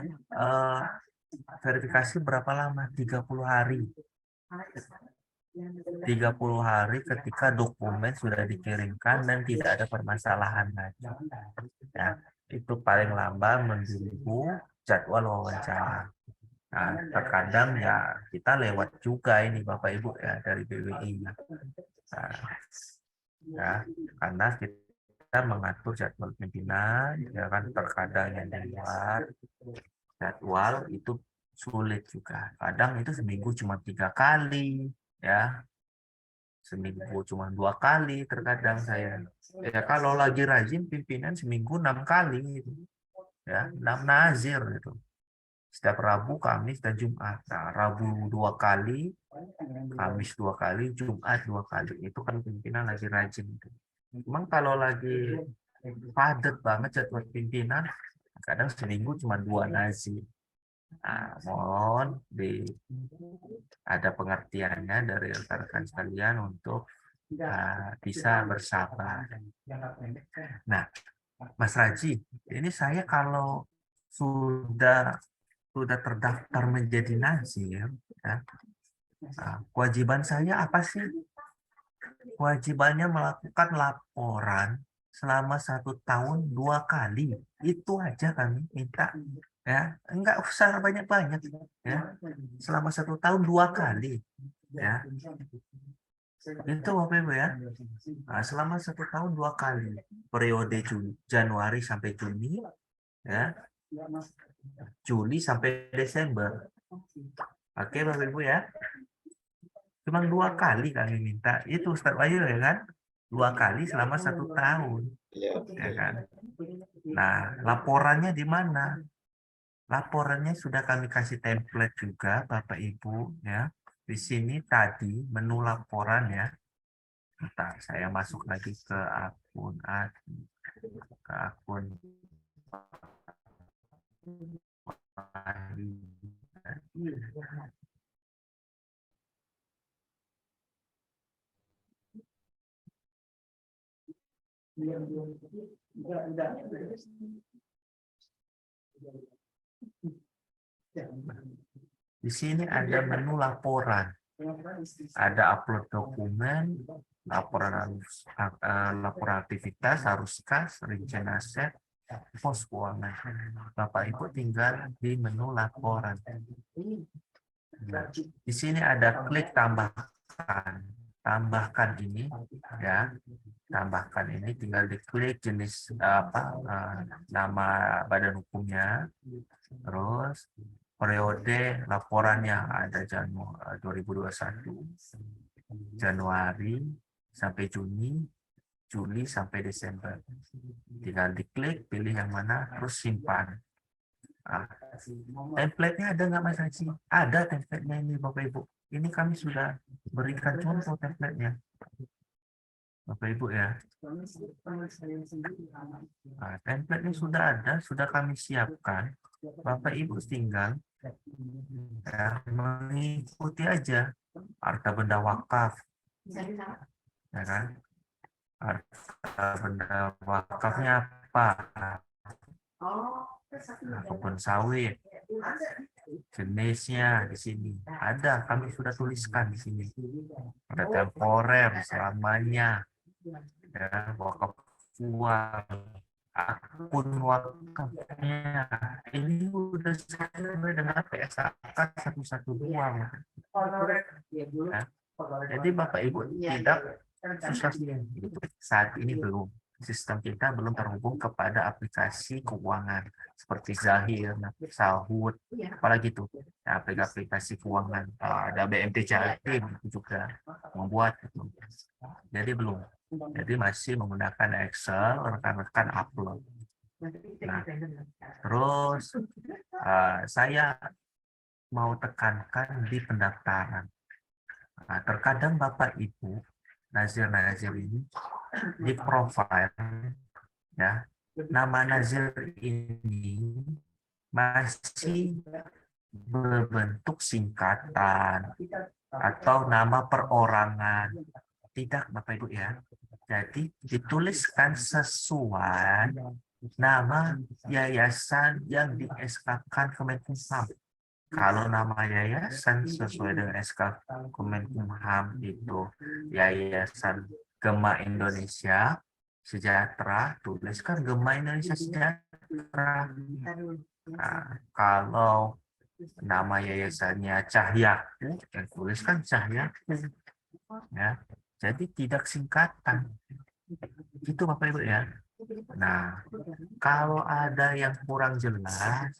verifikasi berapa lama? 30 hari. 30 hari ketika dokumen sudah dikirimkan dan tidak ada permasalahan lagi. Ya, itu paling lambat menunggu jadwal wawancara. Nah, terkadang ya kita lewat juga ini Bapak Ibu ya dari BWI. Nah, ya, karena kita mengatur jadwal pimpinan, ya kan terkadang yang di luar jadwal itu sulit juga. Kadang itu seminggu cuma 3 kali, ya. Seminggu cuma 2 kali terkadang saya. Ya kalau lagi rajin pimpinan seminggu 6 kali gitu. Ya, 6 nazir gitu. Setiap Rabu, Kamis dan Jumat. Nah, Rabu 2 kali, Kamis 2 kali, Jumat 2 kali. Itu kan pimpinan lagi rajin gitu. Memang kalau lagi padat banget jadwal pimpinan, kadang seminggu cuma 2 nazir. Nah, mohon ada pengertiannya dari rekan-rekan sekalian untuk bisa bersabar. Nah, Mas Raji, ini saya kalau sudah terdaftar menjadi nazir, ya, kewajiban saya apa sih? Kewajibannya melakukan laporan selama 1 tahun 2 kali. Itu aja kami minta. Ya, enggak usah banyak-banyak. Ya, selama 1 tahun 2 kali. Ya, itu Bapak Ibu ya. Nah, selama 1 tahun 2 kali. Periode Januari sampai Juni. Ya, Juli sampai Desember. Oke Bapak Ibu ya. Cuma 2 kali kami minta. Itu Ustaz Wahyu ya kan? 2 kali selama 1 tahun. Ya kan? Nah, laporannya di mana? Laporannya sudah kami kasih template juga Bapak Ibu ya. Di sini tadi menu laporan ya. Bentar, saya masuk lagi ke akun Di sini ada menu laporan. Ada upload dokumen, laporan aktivitas, arus kas, rincian aset, pos keuangan. Bapak Ibu tinggal di menu laporan. Nah, di sini ada klik tambahkan. Tambahkan ini ya. Tambahkan ini tinggal diklik jenis nama badan hukumnya. Terus periode laporannya ada Januari 2021, Januari sampai Juni, Juli sampai Desember. Tinggal diklik, pilih yang mana, terus simpan. Template-nya ada nggak Mas Haji? Ada template-nya ini Bapak Ibu. Ini kami sudah berikan contoh template-nya. Bapak Ibu ya. Nah, template-nya sudah ada, sudah kami siapkan. Bapak Ibu tinggal ya, mengikuti aja harta benda wakaf, ya kan? Harta benda wakafnya apa? Nah, kebun sawit, jenisnya di sini ada, kami sudah tuliskan di sini. Ada temporer selamanya, ya, wakaf uang, akun wakafnya. Ini udah sesuai dengan PSAK 112. Ya. Jadi Bapak Ibu tidak susah gitu. Saat ini belum. Sistem kita belum terhubung kepada aplikasi keuangan seperti Zahir, Sahut, apalagi itu aplikasi keuangan. Ada BMT Jatim juga membuat itu. Jadi belum. Jadi masih menggunakan Excel, rekan-rekan upload. Nah, terus saya mau tekankan di pendaftaran. Nah, terkadang Bapak Ibu Nazir ini di profile ya, nama Nazir ini masih berbentuk singkatan atau nama perorangan. Tidak Bapak Ibu ya. Jadi dituliskan sesuai nama yayasan yang di SK-kan Kemenkumham. Kalau nama yayasan sesuai dengan SK Kemenkumham itu Yayasan Gema Indonesia Sejahtera, tuliskan Gema Indonesia Sejahtera. Nah, kalau nama yayasannya Cahyaku, tuliskan Cahyaku. Ya, jadi tidak singkatan. Itu Bapak Ibu ya. Nah, kalau ada yang kurang jelas,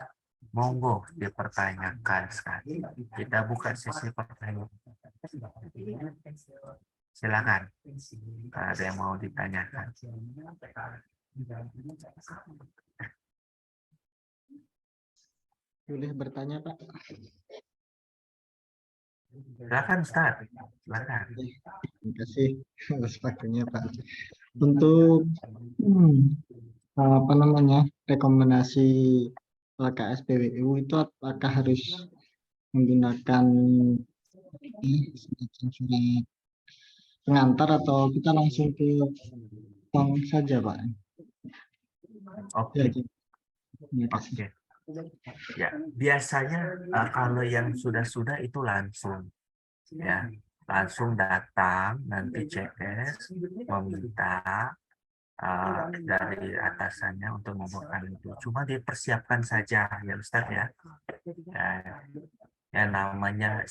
monggo dipertanyakan sekali. Kita buka sesi pertanyaan. Silakan. Ada yang mau ditanyakan. Boleh bertanya, Pak? Silakan, Ustaz. Silakan. Terima kasih atas waktunya, Pak. Untuk apa namanya rekomendasi KSPWU itu apakah harus menggunakan surat pengantar atau kita langsung ke bank saja, Pak? Oke. Oke. Ya, biasanya kalau yang sudah itu langsung ya, langsung datang nanti CS meminta dari atasannya untuk membuatkan itu. Cuma dipersiapkan saja ya Ustaz ya. Ya namanya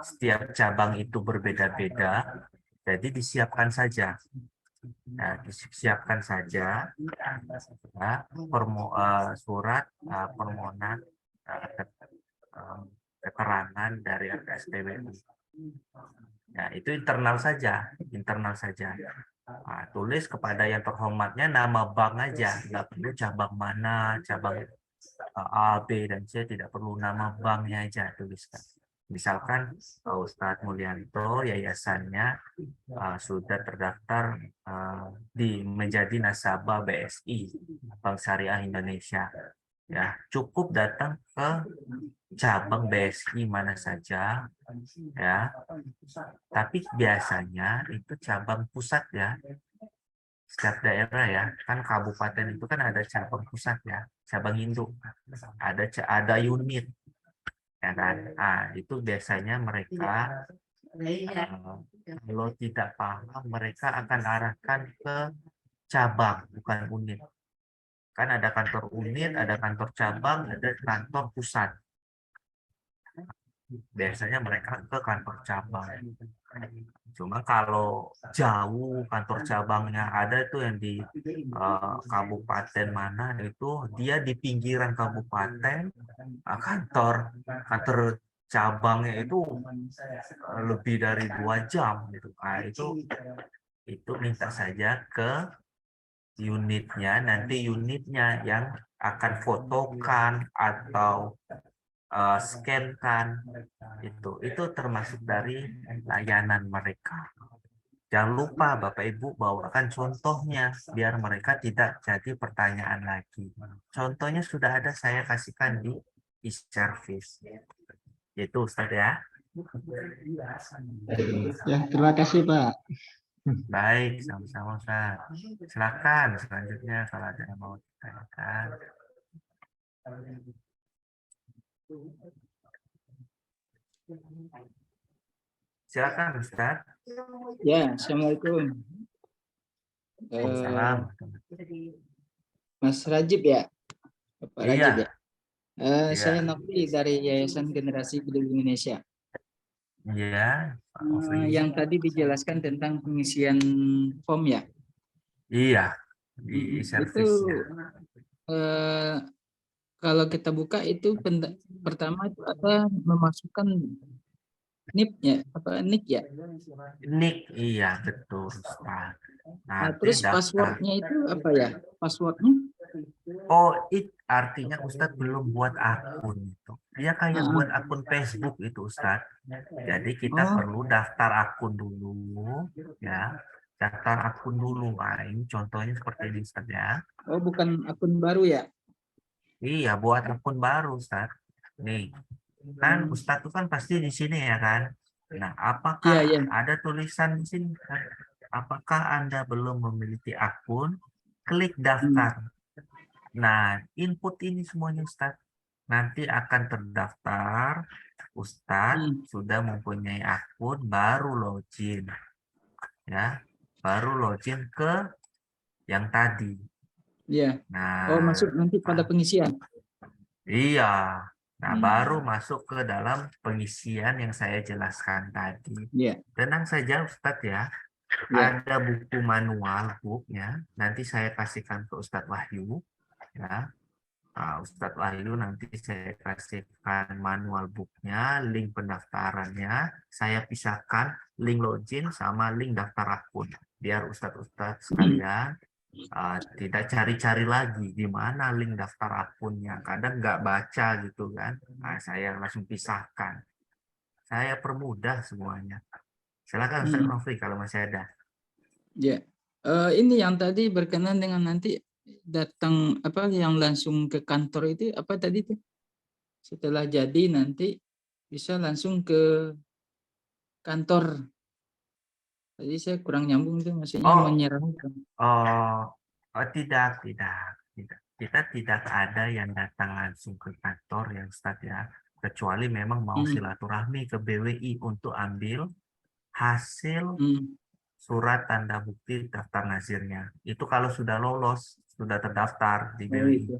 setiap cabang itu berbeda-beda, jadi disiapkan saja. Nah, disiapkan saja surat permohonan keterangan dari RKSPWU. Nah, itu internal saja, Nah, tulis kepada yang terhormatnya nama bank aja, nggak perlu cabang mana, cabang A, B, dan C, tidak perlu nama banknya aja tuliskan. Misalkan Ustadz Mulyanto yayasannya sudah terdaftar menjadi nasabah BSI, Bank Syariah Indonesia. Ya, cukup datang ke cabang BSI mana saja, ya. Tapi biasanya itu cabang pusat ya. Setiap daerah ya, kan kabupaten itu kan ada cabang pusat ya, cabang induk, ada unit. Ya kan? Itu biasanya mereka kalau tidak paham mereka akan arahkan ke cabang bukan unit. Kan ada kantor unit, ada kantor cabang, ada kantor pusat. Biasanya mereka ke kantor cabang. Cuma kalau jauh kantor cabangnya ada itu yang di kabupaten mana itu, dia di pinggiran kabupaten, kantor cabangnya itu lebih dari 2 jam gitu. Itu minta saja ke unitnya, nanti unitnya yang akan fotokan atau scan kan, itu termasuk dari layanan mereka. Jangan lupa Bapak Ibu bawakan contohnya biar mereka tidak jadi pertanyaan lagi. Contohnya sudah ada saya kasihkan di e-service. Itu Ustadz ya. Ya, terima kasih Pak. Baik, sama-sama Ustaz. Silakan selanjutnya kalau ada yang mau ditanyakan. Silakan Ustaz. Ya, Assalamualaikum. Waalaikumsalam. Mas Rajib ya? Bapak Rajib Iya, ya? iya, Saya Nofri dari Yayasan Generasi Peduli Indonesia. iya, Pak Nofri. Yang tadi dijelaskan tentang pengisian form ya? Iya, di Itu servisnya. kalau kita buka itu pertama itu ada memasukkan NIP ya, apa NIK ya? Nik, iya betul Ustaz. Nanti Terus daftar. passwordnya itu apa ya? Passwordnya? Oh, artinya Ustadz belum buat akun itu. Dia kayak buat akun Facebook itu Ustadz. Jadi kita perlu daftar akun dulu, ya. Daftar akun dulu. Nah, ini contohnya seperti ini Ustadz ya. Oh, bukan akun baru ya? Iya, buat akun baru Ustadz. Nih, kan Ustadz itu kan pasti di sini ya kan. Nah, apakah Iya. ada tulisan di sini? Apakah Anda belum memiliki akun? Klik daftar. Nah, input ini semuanya Ustadz. Nanti akan terdaftar. Ustadz sudah mempunyai akun, baru login. Ya, baru login ke yang tadi. Iya. Nah, Oh, masuk nanti pada pengisian. iya. Nah, baru masuk ke dalam pengisian yang saya jelaskan tadi. Iya. Tenang saja Ustadz ya. Ada buku manual booknya. Nanti saya kasihkan ke Ustadz Wahyu. Ya. Nah, Ustadz Wahyu nanti saya kasihkan manual booknya, link pendaftarannya. Saya pisahkan link login sama link daftar akun. Biar Ustadz sekalian tidak cari-cari lagi di mana link daftar akunnya. Kadang nggak baca gitu kan. Nah, saya langsung pisahkan. Saya permudah semuanya. Silakan Ustadz Nofri kalau masih ada. Ya, ini yang tadi berkenan dengan nanti datang apa yang langsung ke kantor itu apa tadi tuh? Setelah jadi nanti bisa langsung ke kantor. Tadi saya kurang nyambung tuh, maksudnya menyerahkan. Tidak. Kita tidak ada yang datang langsung ke kantor ya Ustadz ya. Kecuali memang mau silaturahmi ke BWI untuk ambil hasil surat tanda bukti daftar nazirnya. Itu kalau sudah lolos, sudah terdaftar di BWI.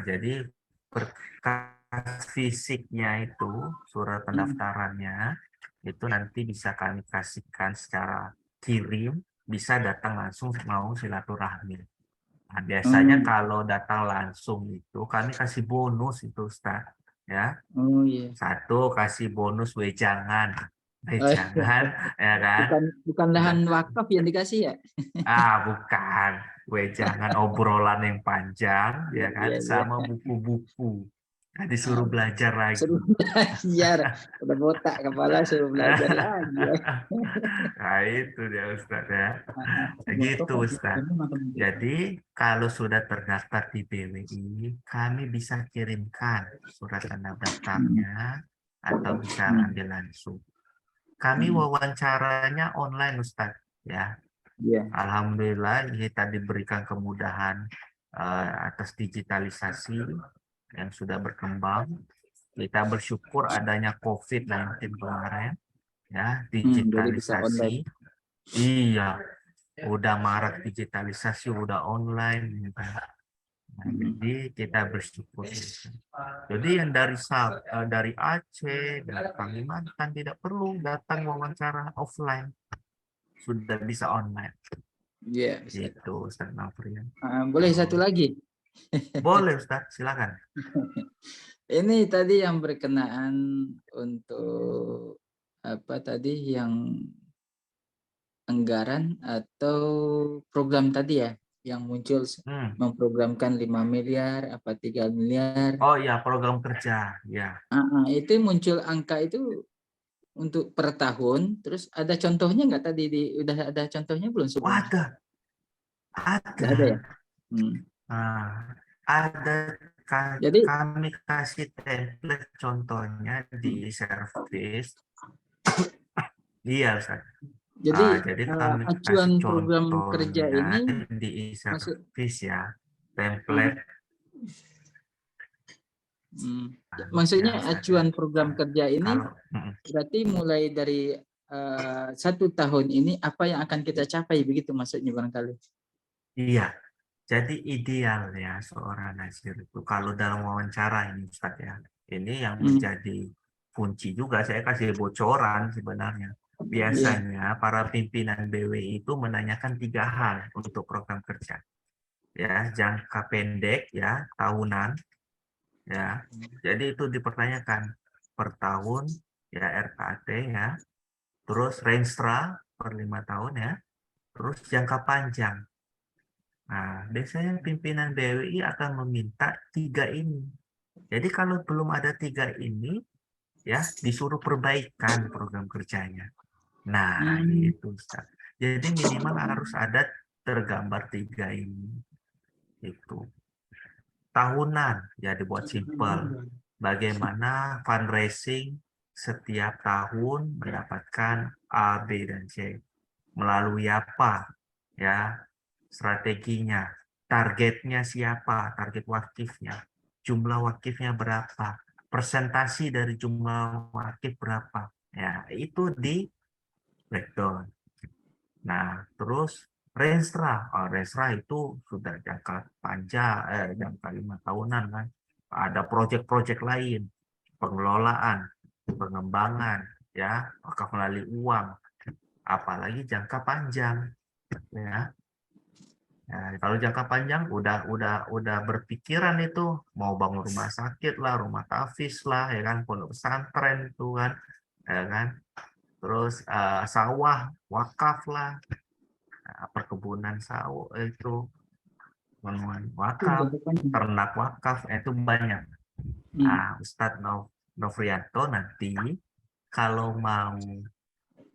Jadi berkas fisiknya itu, surat pendaftarannya, itu nanti bisa kami kasihkan secara kirim, bisa datang langsung mau silaturahmi. Nah, biasanya kalau datang langsung itu kami kasih bonus itu Ustaz. Ya. Satu kasih bonus wejangan. Wejangan, ya kan? Bukan lahan wakaf yang dikasih ya? Bukan. Wejangan obrolan yang panjang, ya kan? Sama buku-buku. Nah, disuruh belajar lagi. Suruh belajar. Udah botak kepala suruh belajar lagi. Nah, itu dia Ustaz ya. Begitu Ustaz. Jadi kalau sudah terdaftar di BWI, kami bisa kirimkan surat tanda daftarnya atau bisa ambil langsung. Kami wawancaranya online Ustaz ya. Alhamdulillah kita diberikan kemudahan atas digitalisasi yang sudah berkembang. Kita bersyukur adanya COVID-19 kemarin ya, digitalisasi. Iya, udah marak digitalisasi, udah online. Nah, jadi kita bersyukur. Jadi yang dari Aceh, dari Kalimantan tidak perlu datang wawancara offline, sudah bisa online. Iya. Itu Ustaz Nofri. Boleh satu lagi? Boleh Ustaz, silakan. Ini tadi yang berkenaan untuk apa tadi yang anggaran atau program tadi ya yang muncul memprogramkan 5 miliar apa 3 miliar. Oh ya, program kerja ya. Itu muncul angka itu untuk per tahun. Terus ada contohnya nggak tadi udah ada contohnya belum sebelumnya? Nggak ada ya? Nah, ada Jadi kami kasih template contohnya di service. Iya, Ustaz. Jadi kami kasih acuan program kerja contohnya ini di maksud service ya, template. maksudnya Ya, Ustaz, acuan ya. program kerja ini Kalau berarti mulai dari 1 tahun ini apa yang akan kita capai, begitu maksudnya barangkali? iya, jadi idealnya seorang nazir itu kalau dalam wawancara ini Ustaz ya, ini yang menjadi kunci juga, saya kasih bocoran sebenarnya. Biasanya para pimpinan BWI itu menanyakan 3 hal untuk program kerja. Ya, jangka pendek ya, tahunan ya. Jadi itu dipertanyakan per tahun ya, RKT ya. Terus renstra per 5 tahun ya. Terus jangka panjang. Nah, biasanya pimpinan BWI akan meminta 3 ini. Jadi kalau belum ada 3 ini, ya disuruh perbaikan program kerjanya. Nah, itu Ustaz. Jadi minimal harus ada tergambar 3 ini. Itu. Tahunan, ya dibuat simpel. Bagaimana fundraising setiap tahun mendapatkan A, B, dan C. Melalui apa? Ya, strateginya, targetnya siapa, target wakifnya, jumlah wakifnya berapa, persentasi dari jumlah wakif berapa, ya itu di breakdown. Nah, terus renstra, renstra itu sudah jangka panjang, jangka 5 tahunan kan, ada proyek-proyek lain, pengelolaan, pengembangan, ya, wakaf melalui uang, apalagi jangka panjang, ya. Nah, kalau jangka panjang udah berpikiran itu mau bangun rumah sakit lah, rumah tafis lah, ya kan, pondok pesantren itu kan, ya kan. Terus sawah wakaf lah, perkebunan sawah itu, wakaf, ternak wakaf, itu banyak. Nah, Ustadz Novrianto nanti kalau mau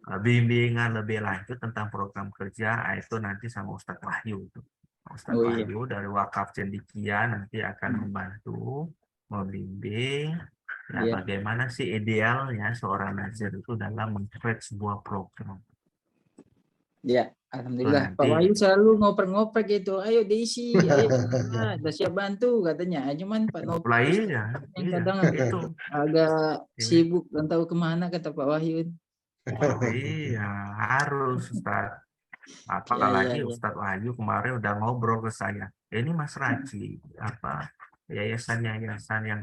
bimbingan lebih lanjut tentang program kerja itu nanti sama Ustadz Wahyu itu. Ustadz Wahyu dari Wakaf Cendikia nanti akan membantu membimbing bagaimana sih idealnya seorang nazir itu dalam meng-create sebuah program. Ya, alhamdulillah. Pak Wahyu selalu ngoprek-ngoprek gitu. Ayo diisi, ayo udah siap bantu katanya. Cuman Pak Novrianto yang kadang agak sibuk dan tahu kemana kata Pak Wahyu. Iya, harus Ustaz. Apalagi Ustadz Wahyu kemarin udah ngobrol ke saya. Ini Mas Raji, yayasan-yayasan yang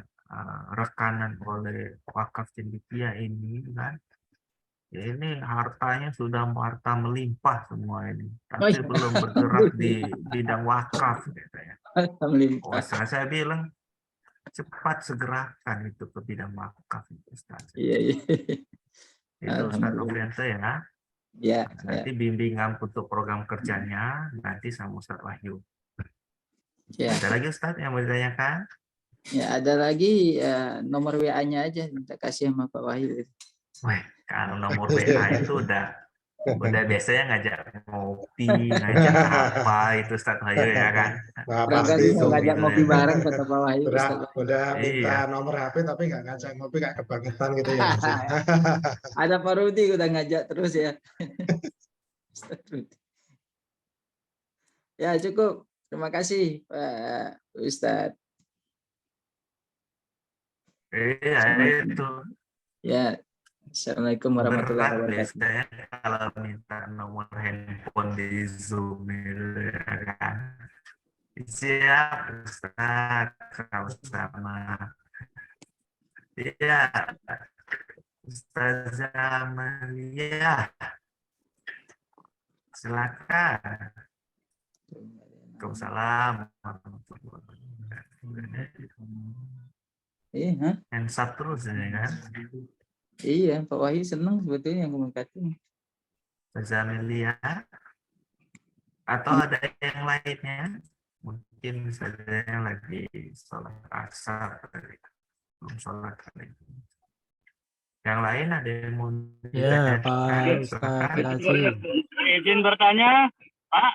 rekanan oleh Wakaf Cendikia ini kan, ini hartanya sudah harta melimpah semua ini, tapi belum bergerak di bidang wakaf katanya. Wah, saya bilang cepat segerakan itu ke bidang wakaf, Ustaz. Iya. Itu Ustadz Novrianto ya. Ya. Nanti bimbingan untuk program kerjanya nanti sama Ustadz Wahyu. Ya. Ada lagi Ustadz yang mau ditanyakan? Ya, ada lagi nomor WA-nya aja minta kasih sama Pak Wahyu. Wah, kalau nomor WA itu udah biasanya ngajak ngopi, ngajak apa itu Ustadz Wahyu ya kan? Nah, pasti itu ngajak ngopi bareng kata Pak Wahyu. Udah minta nomor HP tapi nggak ngajak ngopi, nggak kebangetan gitu ya. Ada Pak Rudi udah ngajak terus ya. Ya cukup. Terima kasih Pak Ustadz. Iya itu. Ya. Assalamualaikum warahmatullahi wabarakatuh. Biasanya kalau minta nomor handphone di Zoom itu ya kan. Siap Ustaz, sama. Iya, Ustazah Amalia. Silakan. Waalaikumsalam. Iya, hands up terus ya kan? Iya, Pak Wahyu senang sebetulnya yang komunikasi. Ustazah Amalia. Atau ada yang lainnya? Mungkin saja lagi sholat asar, belum sholat kali. Yang lain ada yang mau Ya, Pak ditanyakan? Ustadz Silakan. Yazid. Izin bertanya, Pak.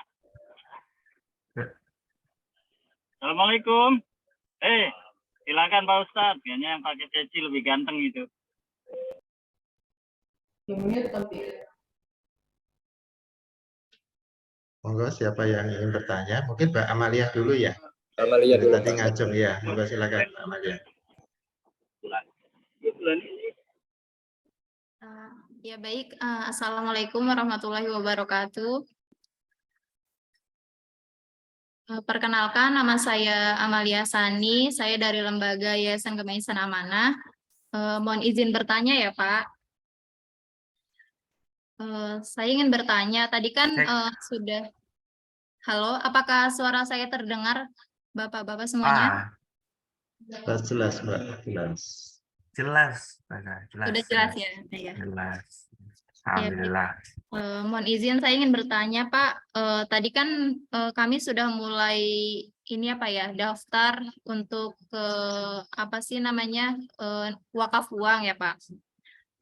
Assalamualaikum. Silakan Pak Ustadz. Kayaknya yang pakai peci lebih ganteng itu. Monggo siapa yang ingin bertanya? Mungkin Mbak Amalia dulu ya. Amalia dulu, Tadi Pak. ngajeng ya. Monggo silakan Amalia. Ya baik, Assalamualaikum warahmatullahi wabarakatuh. Perkenalkan, nama saya Amalia Sani, saya dari Lembaga Yayasan Kemaisan Amanah. Mohon izin bertanya ya Pak. Saya ingin bertanya, tadi kan sudah, halo, apakah suara saya terdengar Bapak-Bapak semuanya? Jelas Mbak, jelas. Jelas. Sudah jelas ya? Iya. Jelas. Ya, Alhamdulillah. mohon izin saya ingin bertanya Pak, tadi kan kami sudah mulai ini apa ya, daftar untuk apa sih namanya, wakaf uang ya Pak.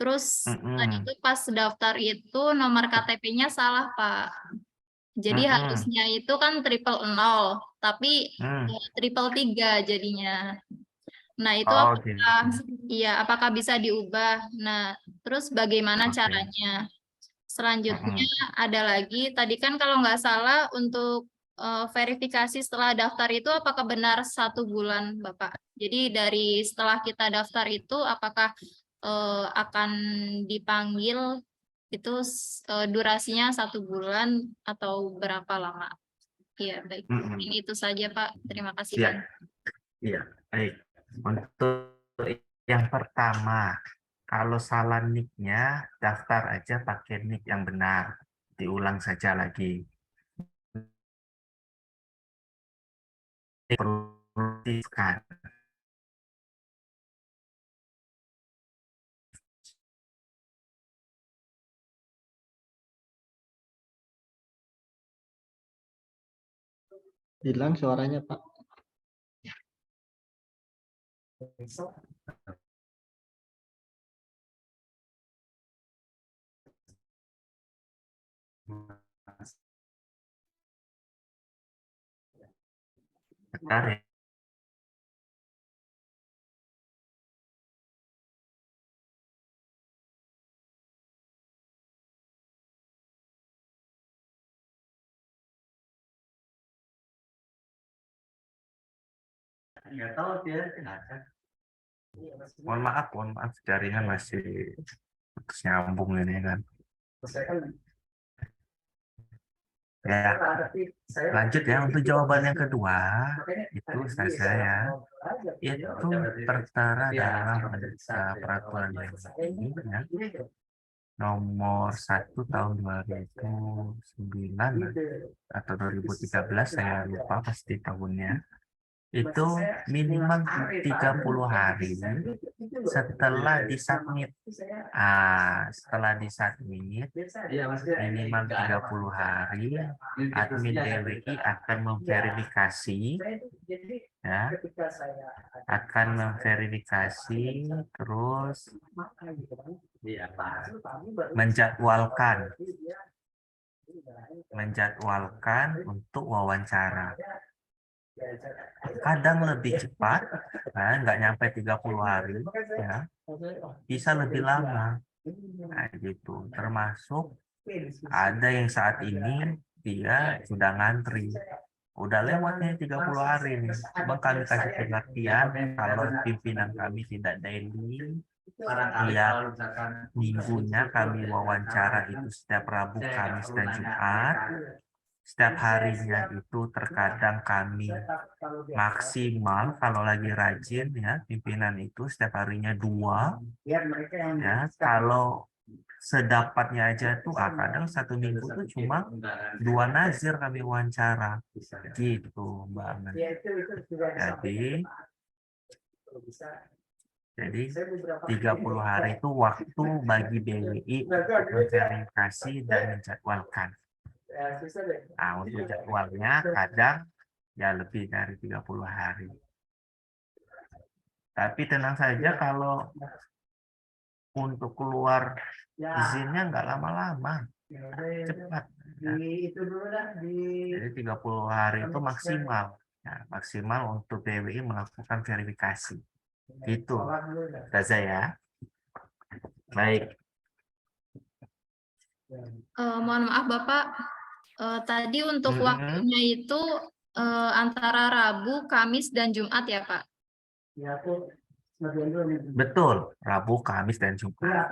Terus tadi itu pas daftar itu nomor KTP-nya salah Pak. Jadi harusnya itu kan 000, tapi 333 jadinya. Nah itu apakah bisa diubah? Nah terus bagaimana caranya? Selanjutnya ada lagi, tadi kan kalau nggak salah untuk verifikasi setelah daftar itu apakah benar 1 bulan Bapak? Jadi dari setelah kita daftar itu apakah akan dipanggil itu durasinya 1 bulan atau berapa lama? Iya baik, ini itu saja Pak. Terima kasih banyak. Iya, baik. Untuk yang pertama, kalau salah nick-nya, daftar aja pakai nick yang benar. Diulang saja lagi. Perlu kan. Hilang suaranya Pak. Bentar ya. Nggak tahu dia kenapa. Mohon maaf, jaringan masih putus nyambung ini kan. Ya, lanjut ya untuk jawaban yang kedua itu saya itu tertera dalam peraturan ini ya, nomor 1 tahun 2009 atau 2013 saya lupa pasti tahunnya. Itu minimal 30 hari setelah disubmit. Setelah disubmit minimal 30 hari admin DWI akan memverifikasi ya, akan memverifikasi terus menjadwalkan untuk wawancara. Kadang lebih cepat, nggak nyampe 30 hari, ya, bisa lebih lama. Nah, gitu. Termasuk ada yang saat ini dia sudah ngantri. Udah lewatnya 30 hari nih. Cuma kami kasih pengertian kalau pimpinan kami tidak daily, tiap minggunya kami wawancara itu setiap Rabu, Kamis, dan Jumat. Setiap harinya itu terkadang kami maksimal kalau lagi rajin ya pimpinan itu setiap harinya 2 ya, kalau sedapatnya aja tuh kadang 1 minggu tuh cuma 2 nazir kami wawancara gitu Mbak Aman. Jadi 30 hari itu waktu bagi BWI untuk memverifikasi dan menjadwalkan. Nah, untuk jadwalnya kadang ya lebih dari 30 hari. Tapi tenang saja kalau untuk keluar izinnya nggak lama-lama, cepat. Ya. Jadi 30 hari itu maksimal. Ya, maksimal untuk BWI melakukan verifikasi. Gitu, Gaza ya. Baik. Mohon maaf Bapak, tadi untuk waktunya itu antara Rabu, Kamis, dan Jumat ya Pak? Betul, Rabu, Kamis, dan Jumat.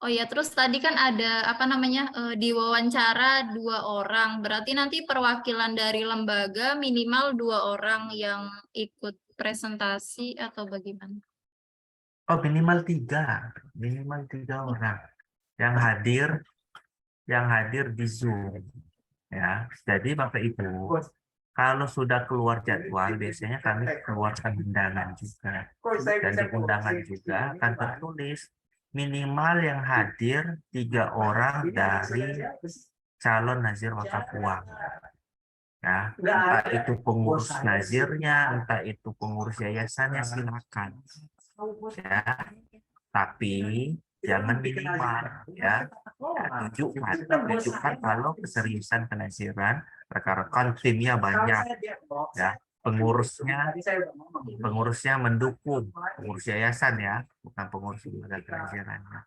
Oh ya, terus tadi kan ada apa namanya diwawancara 2 orang, berarti nanti perwakilan dari lembaga minimal 2 orang yang ikut presentasi atau bagaimana? Oh, minimal 3 orang yang hadir di Zoom. Ya, jadi Bapak Ibu, kalau sudah keluar jadwal, biasanya kami keluarkan undangan juga. Dan di undangan juga akan tertulis minimal yang hadir 3 orang dari calon nazir wakaf uang. Ya, entah itu pengurus nazirnya, entah itu pengurus yayasannya, silakan. Ya, tapi jangan minimal, ya. Tunjukkan kalau keseriusan penaziran, rekan-rekan timnya banyak, ya. Pengurusnya mendukung, pengurus yayasan ya, bukan pengurus lembaga penazirannya.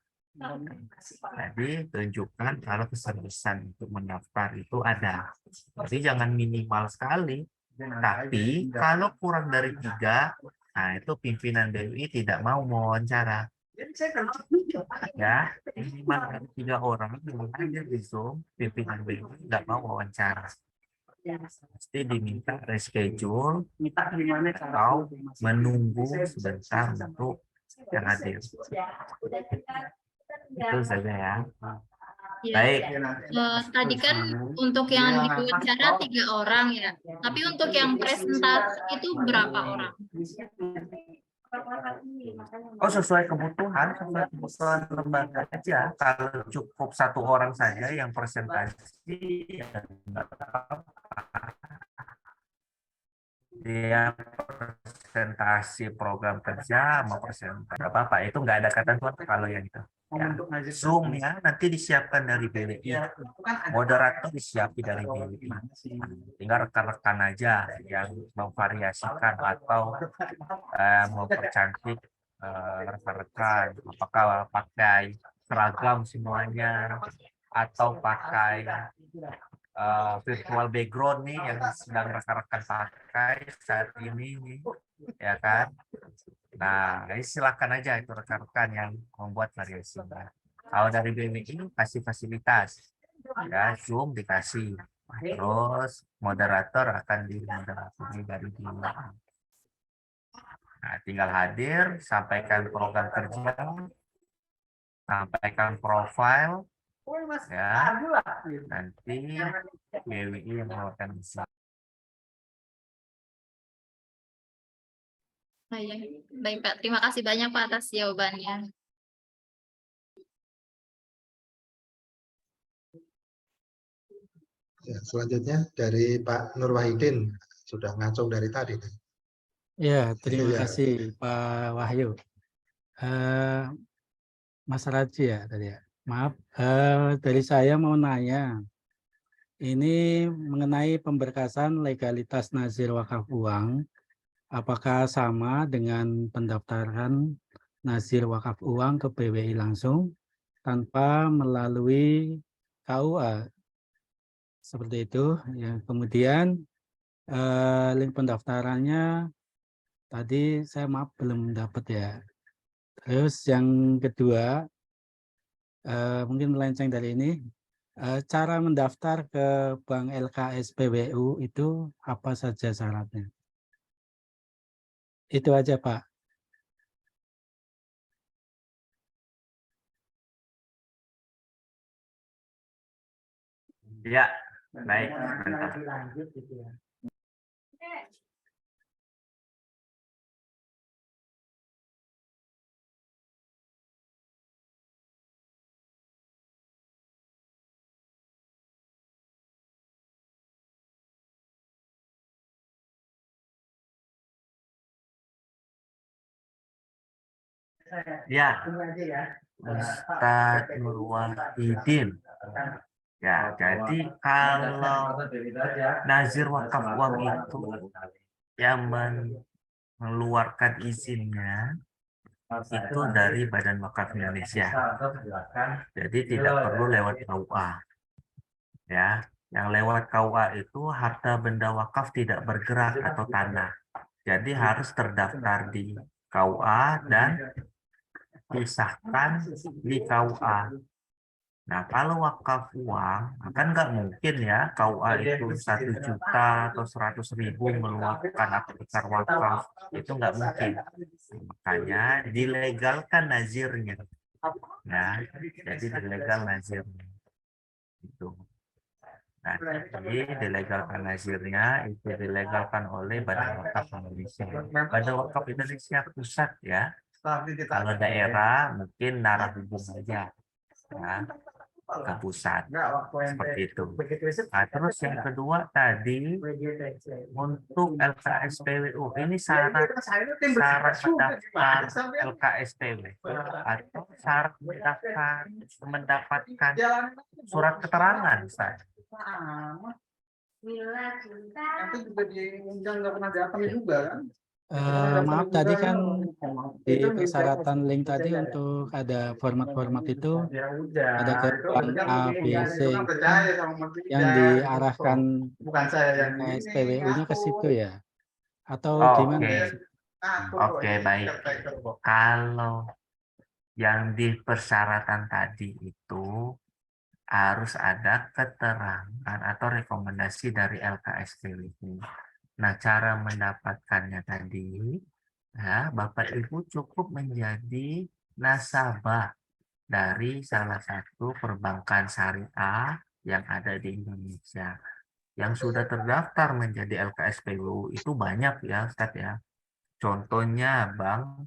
Jadi tunjukkan kalau keseriusan untuk mendaftar itu ada. Jadi jangan minimal sekali. Tapi kalau kurang dari 3, nah itu pimpinan BWI tidak mau mewawancara. Ya, minimal ada 3 orang yang hadir di Zoom, pimpinan BWI tidak mau wawancara. Pasti diminta reschedule atau menunggu sebentar untuk yang hadir. Itu saja ya. Ya. Baik. Tadi kan untuk yang diwawancara 3 orang ya, tapi untuk yang presentasi itu berapa orang? Oh, sesuai kebutuhan lembaga aja. Kalau cukup 1 orang saja yang presentasi, ya enggak apa-apa. Dia presentasi program kerja mau presentasi apa itu nggak ada ketentuan kalau yang itu ya. Zoom ya nanti disiapkan dari BWI, moderator disiapkan dari BWI, tinggal rekan-rekan aja yang memvariasikan atau mempercantik rekan-rekan, apakah pakai seragam semuanya atau pakai virtual background nih yang sedang rekan-rekan pakai saat ini nih, ya kan? Nah, ini silakan aja itu rekan-rekan yang membuat variasi. Kalau dari BWI kasih fasilitas, ya Zoom dikasih, terus moderator akan dimoderasi dari BWI. Nah, tinggal hadir, sampaikan program kerja, sampaikan profil. Ya, nanti BWI yang melakukan bisa. Baik Pak, terima kasih banyak Pak atas jawabannya. Ya, selanjutnya dari Pak Nur Wahidin, sudah ngacung dari tadi. Ya, terima Ya. kasih Pak Wahyu. Mas Raji ya tadi ya. Maaf, dari saya mau nanya. Ini mengenai pemberkasan legalitas nazir wakaf uang. Apakah sama dengan pendaftaran nazir wakaf uang ke BWI langsung tanpa melalui KUA? Seperti itu. Ya, kemudian link pendaftarannya tadi saya maaf belum dapat ya. Terus yang kedua, mungkin melenceng dari ini, cara mendaftar ke Bank LKS PWU itu apa saja syaratnya? Itu aja Pak. Ya, baik. Mantap. Ya, Ustadz Nurwahidin. Ya, jadi kalau nazir wakaf uang itu yang mengeluarkan izinnya itu dari Badan Wakaf Indonesia. Jadi tidak perlu lewat KUA. Ya, yang lewat KUA itu harta benda wakaf tidak bergerak atau tanah. Jadi harus terdaftar di KUA dan disahkan di KUA. Nah, kalau wakaf uang, kan nggak mungkin ya KUA itu 1 juta atau 100.000 mengeluarkan akte besar wakaf. Itu nggak mungkin. Makanya dilegalkan nazirnya. Ya, jadi dilegal nazirnya. Itu. Nah, jadi dilegalkan nazirnya itu dilegalkan oleh Badan Wakaf Indonesia. Badan Wakaf Indonesia pusat ya. Kalau daerah mungkin narah hubung aja. Ya, ke pusat seperti itu. Nah, terus yang kedua tadi untuk LKSPWU ini syarat mendaftar LKSPW atau syarat mendapatkan surat keterangan Ustaz. Nanti juga diundang nggak pernah datang juga kan? Maaf tadi kan di persyaratan link tadi untuk ada format-format itu ada ketentuan A, B, C yang diarahkan SPWU-nya ke situ ya? Atau gimana? Oke, baik. Kalau yang di persyaratan tadi itu harus ada keterangan atau rekomendasi dari LKSPWU. Nah, cara mendapatkannya tadi, ya, Bapak Ibu cukup menjadi nasabah dari salah satu perbankan syariah yang ada di Indonesia. Yang sudah terdaftar menjadi LKSPWU itu banyak ya, Ustaz ya. Contohnya Bank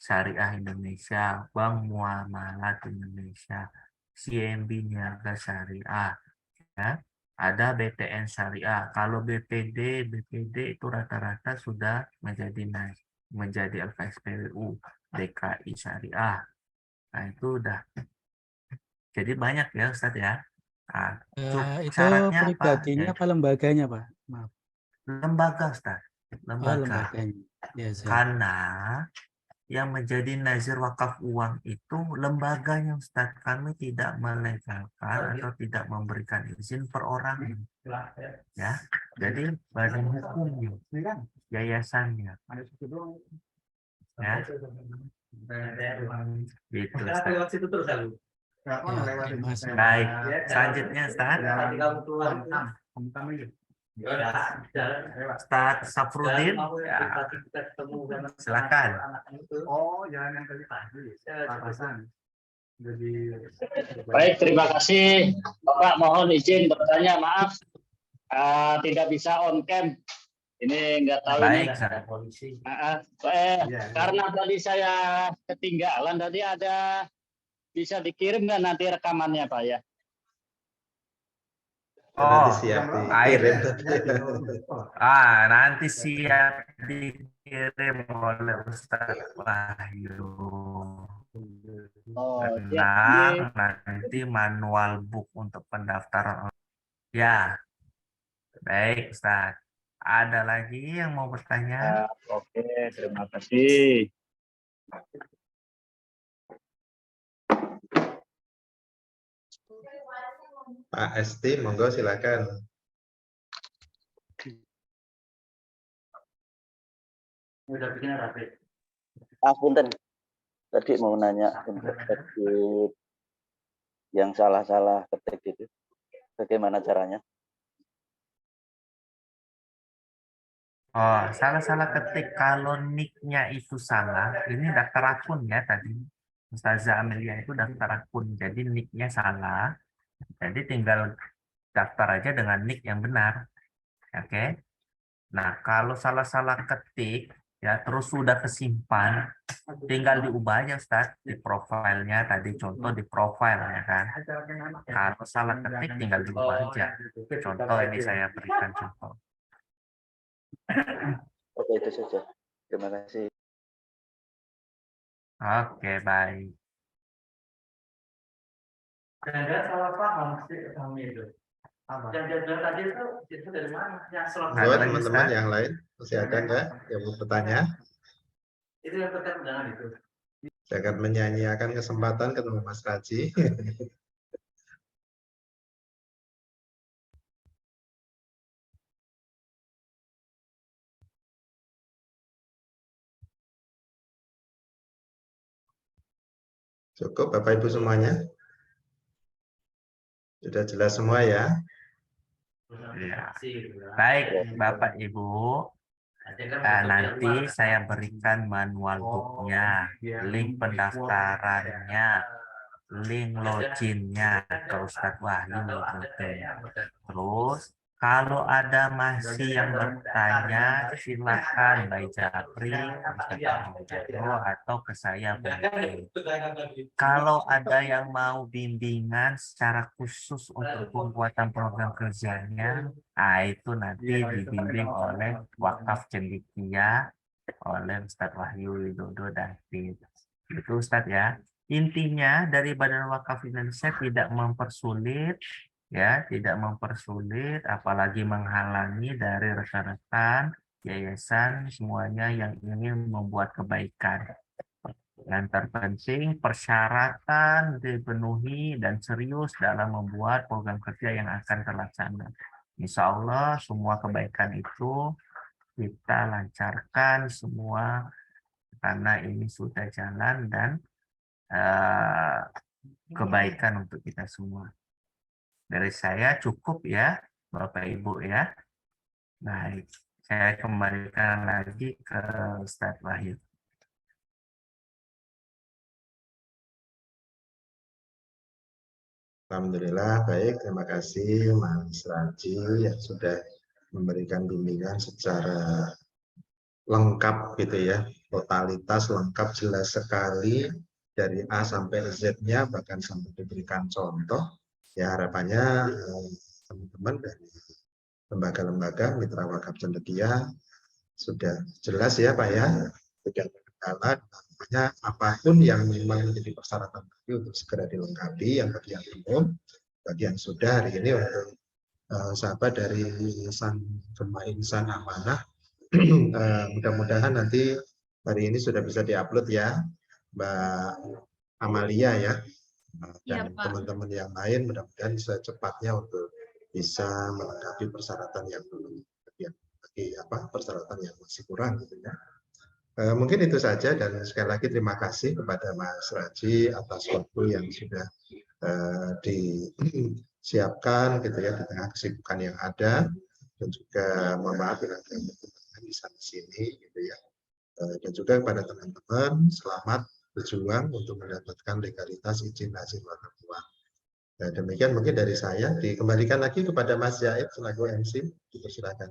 Syariah Indonesia, Bank Muamalat Indonesia, CMB Niaga Syariah, ya. Ada BTN Syariah. Kalau BPD itu rata-rata sudah menjadi LKSPWU, DKI Syariah. Nah, itu udah. Jadi banyak ya Ustaz ya. Nah, Itu syaratnya pribadinya apa lembaganya, Pak? Maaf. Lembaga Ustaz. Oh, lembaganya. Ya, Karena yang menjadi nazir wakaf uang itu lembaganya Ustaz. Kami tidak melegalkan atau tidak memberikan izin perorangan. Ya, jadi badan hukumnya, yayasannya. Ya. Gitu, Ustaz. Baik, selanjutnya Ustaz. Ustaz Safrudin, ya. Silakan. Oh, jalan yang tadi Baik, terima kasih Bapak. Mohon izin bertanya, maaf tidak bisa on cam. Ini nggak tahu Baik, ini. Karena tadi saya ketinggalan, tadi ada bisa dikirim nggak nanti rekamannya Pak ya? Nanti siap dikirim. Nanti siap dikirim oleh Ustaz Wahyu. Tenang, nanti manual book untuk pendaftaran. Ya, baik Ustaz. Ada lagi yang mau bertanya? Oke, terima kasih. Pak Esti, monggo silakan. Punten. Tadi mau nanya untuk ketik yang salah-salah ketik itu, bagaimana caranya? Oh, salah-salah ketik. Kalau nick-nya itu salah, ini daftar akun ya tadi. Ustazah Amelia itu daftar akun, jadi nick-nya salah. Jadi tinggal daftar aja dengan nick yang benar. Oke. Nah, kalau salah-salah ketik, ya terus sudah kesimpan, tinggal diubah aja Ustaz di profilnya tadi, contoh di profil ya kan. Kalau salah ketik tinggal diubah aja. Contoh ini saya berikan contoh. Oke, itu saja. Terima kasih. Oke, baik. Jangan salah paham sih kami itu. Yang jadwal tadi itu dari mana? Yang Nggak Buat ada lagi, teman-teman Ustaz? yang lain, masih ada nggak yang mau bertanya? itu yang terkait dengan itu. Jangan menyanyiakan kesempatan ketemu Mas Raji. Cukup Bapak Ibu semuanya? Sudah jelas semua ya? Ya. Baik, Bapak Ibu. Nanti saya berikan manual booknya, link pendaftarannya, link loginnya ke Ustadz Wahyu. Terus kalau ada masih yang bertanya, silakan Mbak Japri, atau ke saya. Kalau ada yang mau bimbingan secara khusus untuk pembuatan program kerjanya, itu nanti dibimbing oleh Wakaf Cendekia, oleh Ustadz Wahyu Widodo dan tim. Itu Ustadz ya. Intinya dari Badan Wakaf Indonesia tidak mempersulit, ya, tidak mempersulit, apalagi menghalangi dari rekan-rekan yayasan semuanya yang ingin membuat kebaikan. Yang terpenting persyaratan dipenuhi dan serius dalam membuat program kerja yang akan terlaksana. Insya Allah semua kebaikan itu kita lancarkan semua karena ini sudah jalan dan kebaikan untuk kita semua. Dari saya cukup ya, Bapak Ibu ya. Baik, saya kembalikan lagi ke Ustadz Wahyu. Alhamdulillah, baik. Terima kasih Mas Raji yang sudah memberikan bimbingan secara lengkap gitu ya. Totalitas lengkap, jelas sekali dari A sampai Z-nya, bahkan sampai diberikan contoh. Ya harapannya teman-teman dari lembaga-lembaga Mitra Wakaf Cendekia sudah jelas ya Pak ya. Tidak berkala, namanya apapun yang memang menjadi persyaratan tadi untuk segera dilengkapi, yang bagi yang belum, bagi yang sudah hari ini untuk sahabat dari Gemah Insan Amanah, mudah-mudahan nanti hari ini sudah bisa diupload ya Mbak Amalia ya, dan teman-teman yang lain mudah-mudahan secepatnya untuk bisa melengkapi persyaratan yang belum, bagi persyaratan yang masih kurang gitu ya. Mungkin itu saja, dan sekali lagi terima kasih kepada Mas Raji atas waktu yang sudah disiapkan gitu ya di tengah kesibukan yang ada, dan juga mohon maaf bila ada di sana sini gitu ya, dan juga kepada teman-teman selamat berjuang untuk mendapatkan legalitas izin nazir wakaf uang. Demikian mungkin dari saya, dikembalikan lagi kepada Mas Zaid selaku MC, dipersilakan.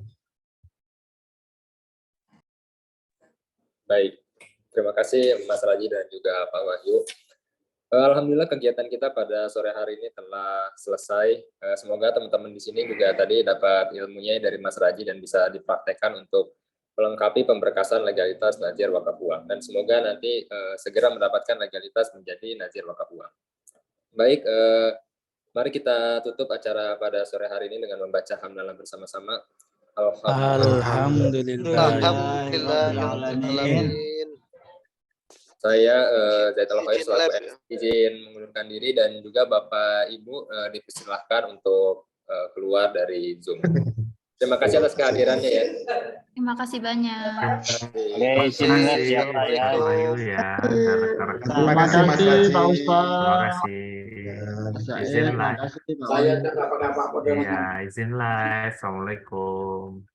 Baik, terima kasih Mas Raji dan juga Pak Wahyu. Alhamdulillah kegiatan kita pada sore hari ini telah selesai. Semoga teman-teman di sini juga tadi dapat ilmunya dari Mas Raji dan bisa dipraktekkan untuk melengkapi pemberkasan legalitas nazir wakaf uang. Dan semoga nanti segera mendapatkan legalitas menjadi nazir wakaf uang. Baik, mari kita tutup acara pada sore hari ini dengan membaca hamdalah bersama-sama. Alhamdulillahirrahmanirrahim. Saya Zaidul Khair selaku izin mengundurkan diri, dan juga Bapak Ibu dipersilahkan untuk keluar dari Zoom. Terima kasih atas kehadirannya ya. Terima kasih banyak. Terima kasih Mas Raji. Terima kasih. Izin live. Saya izin live. Assalamualaikum.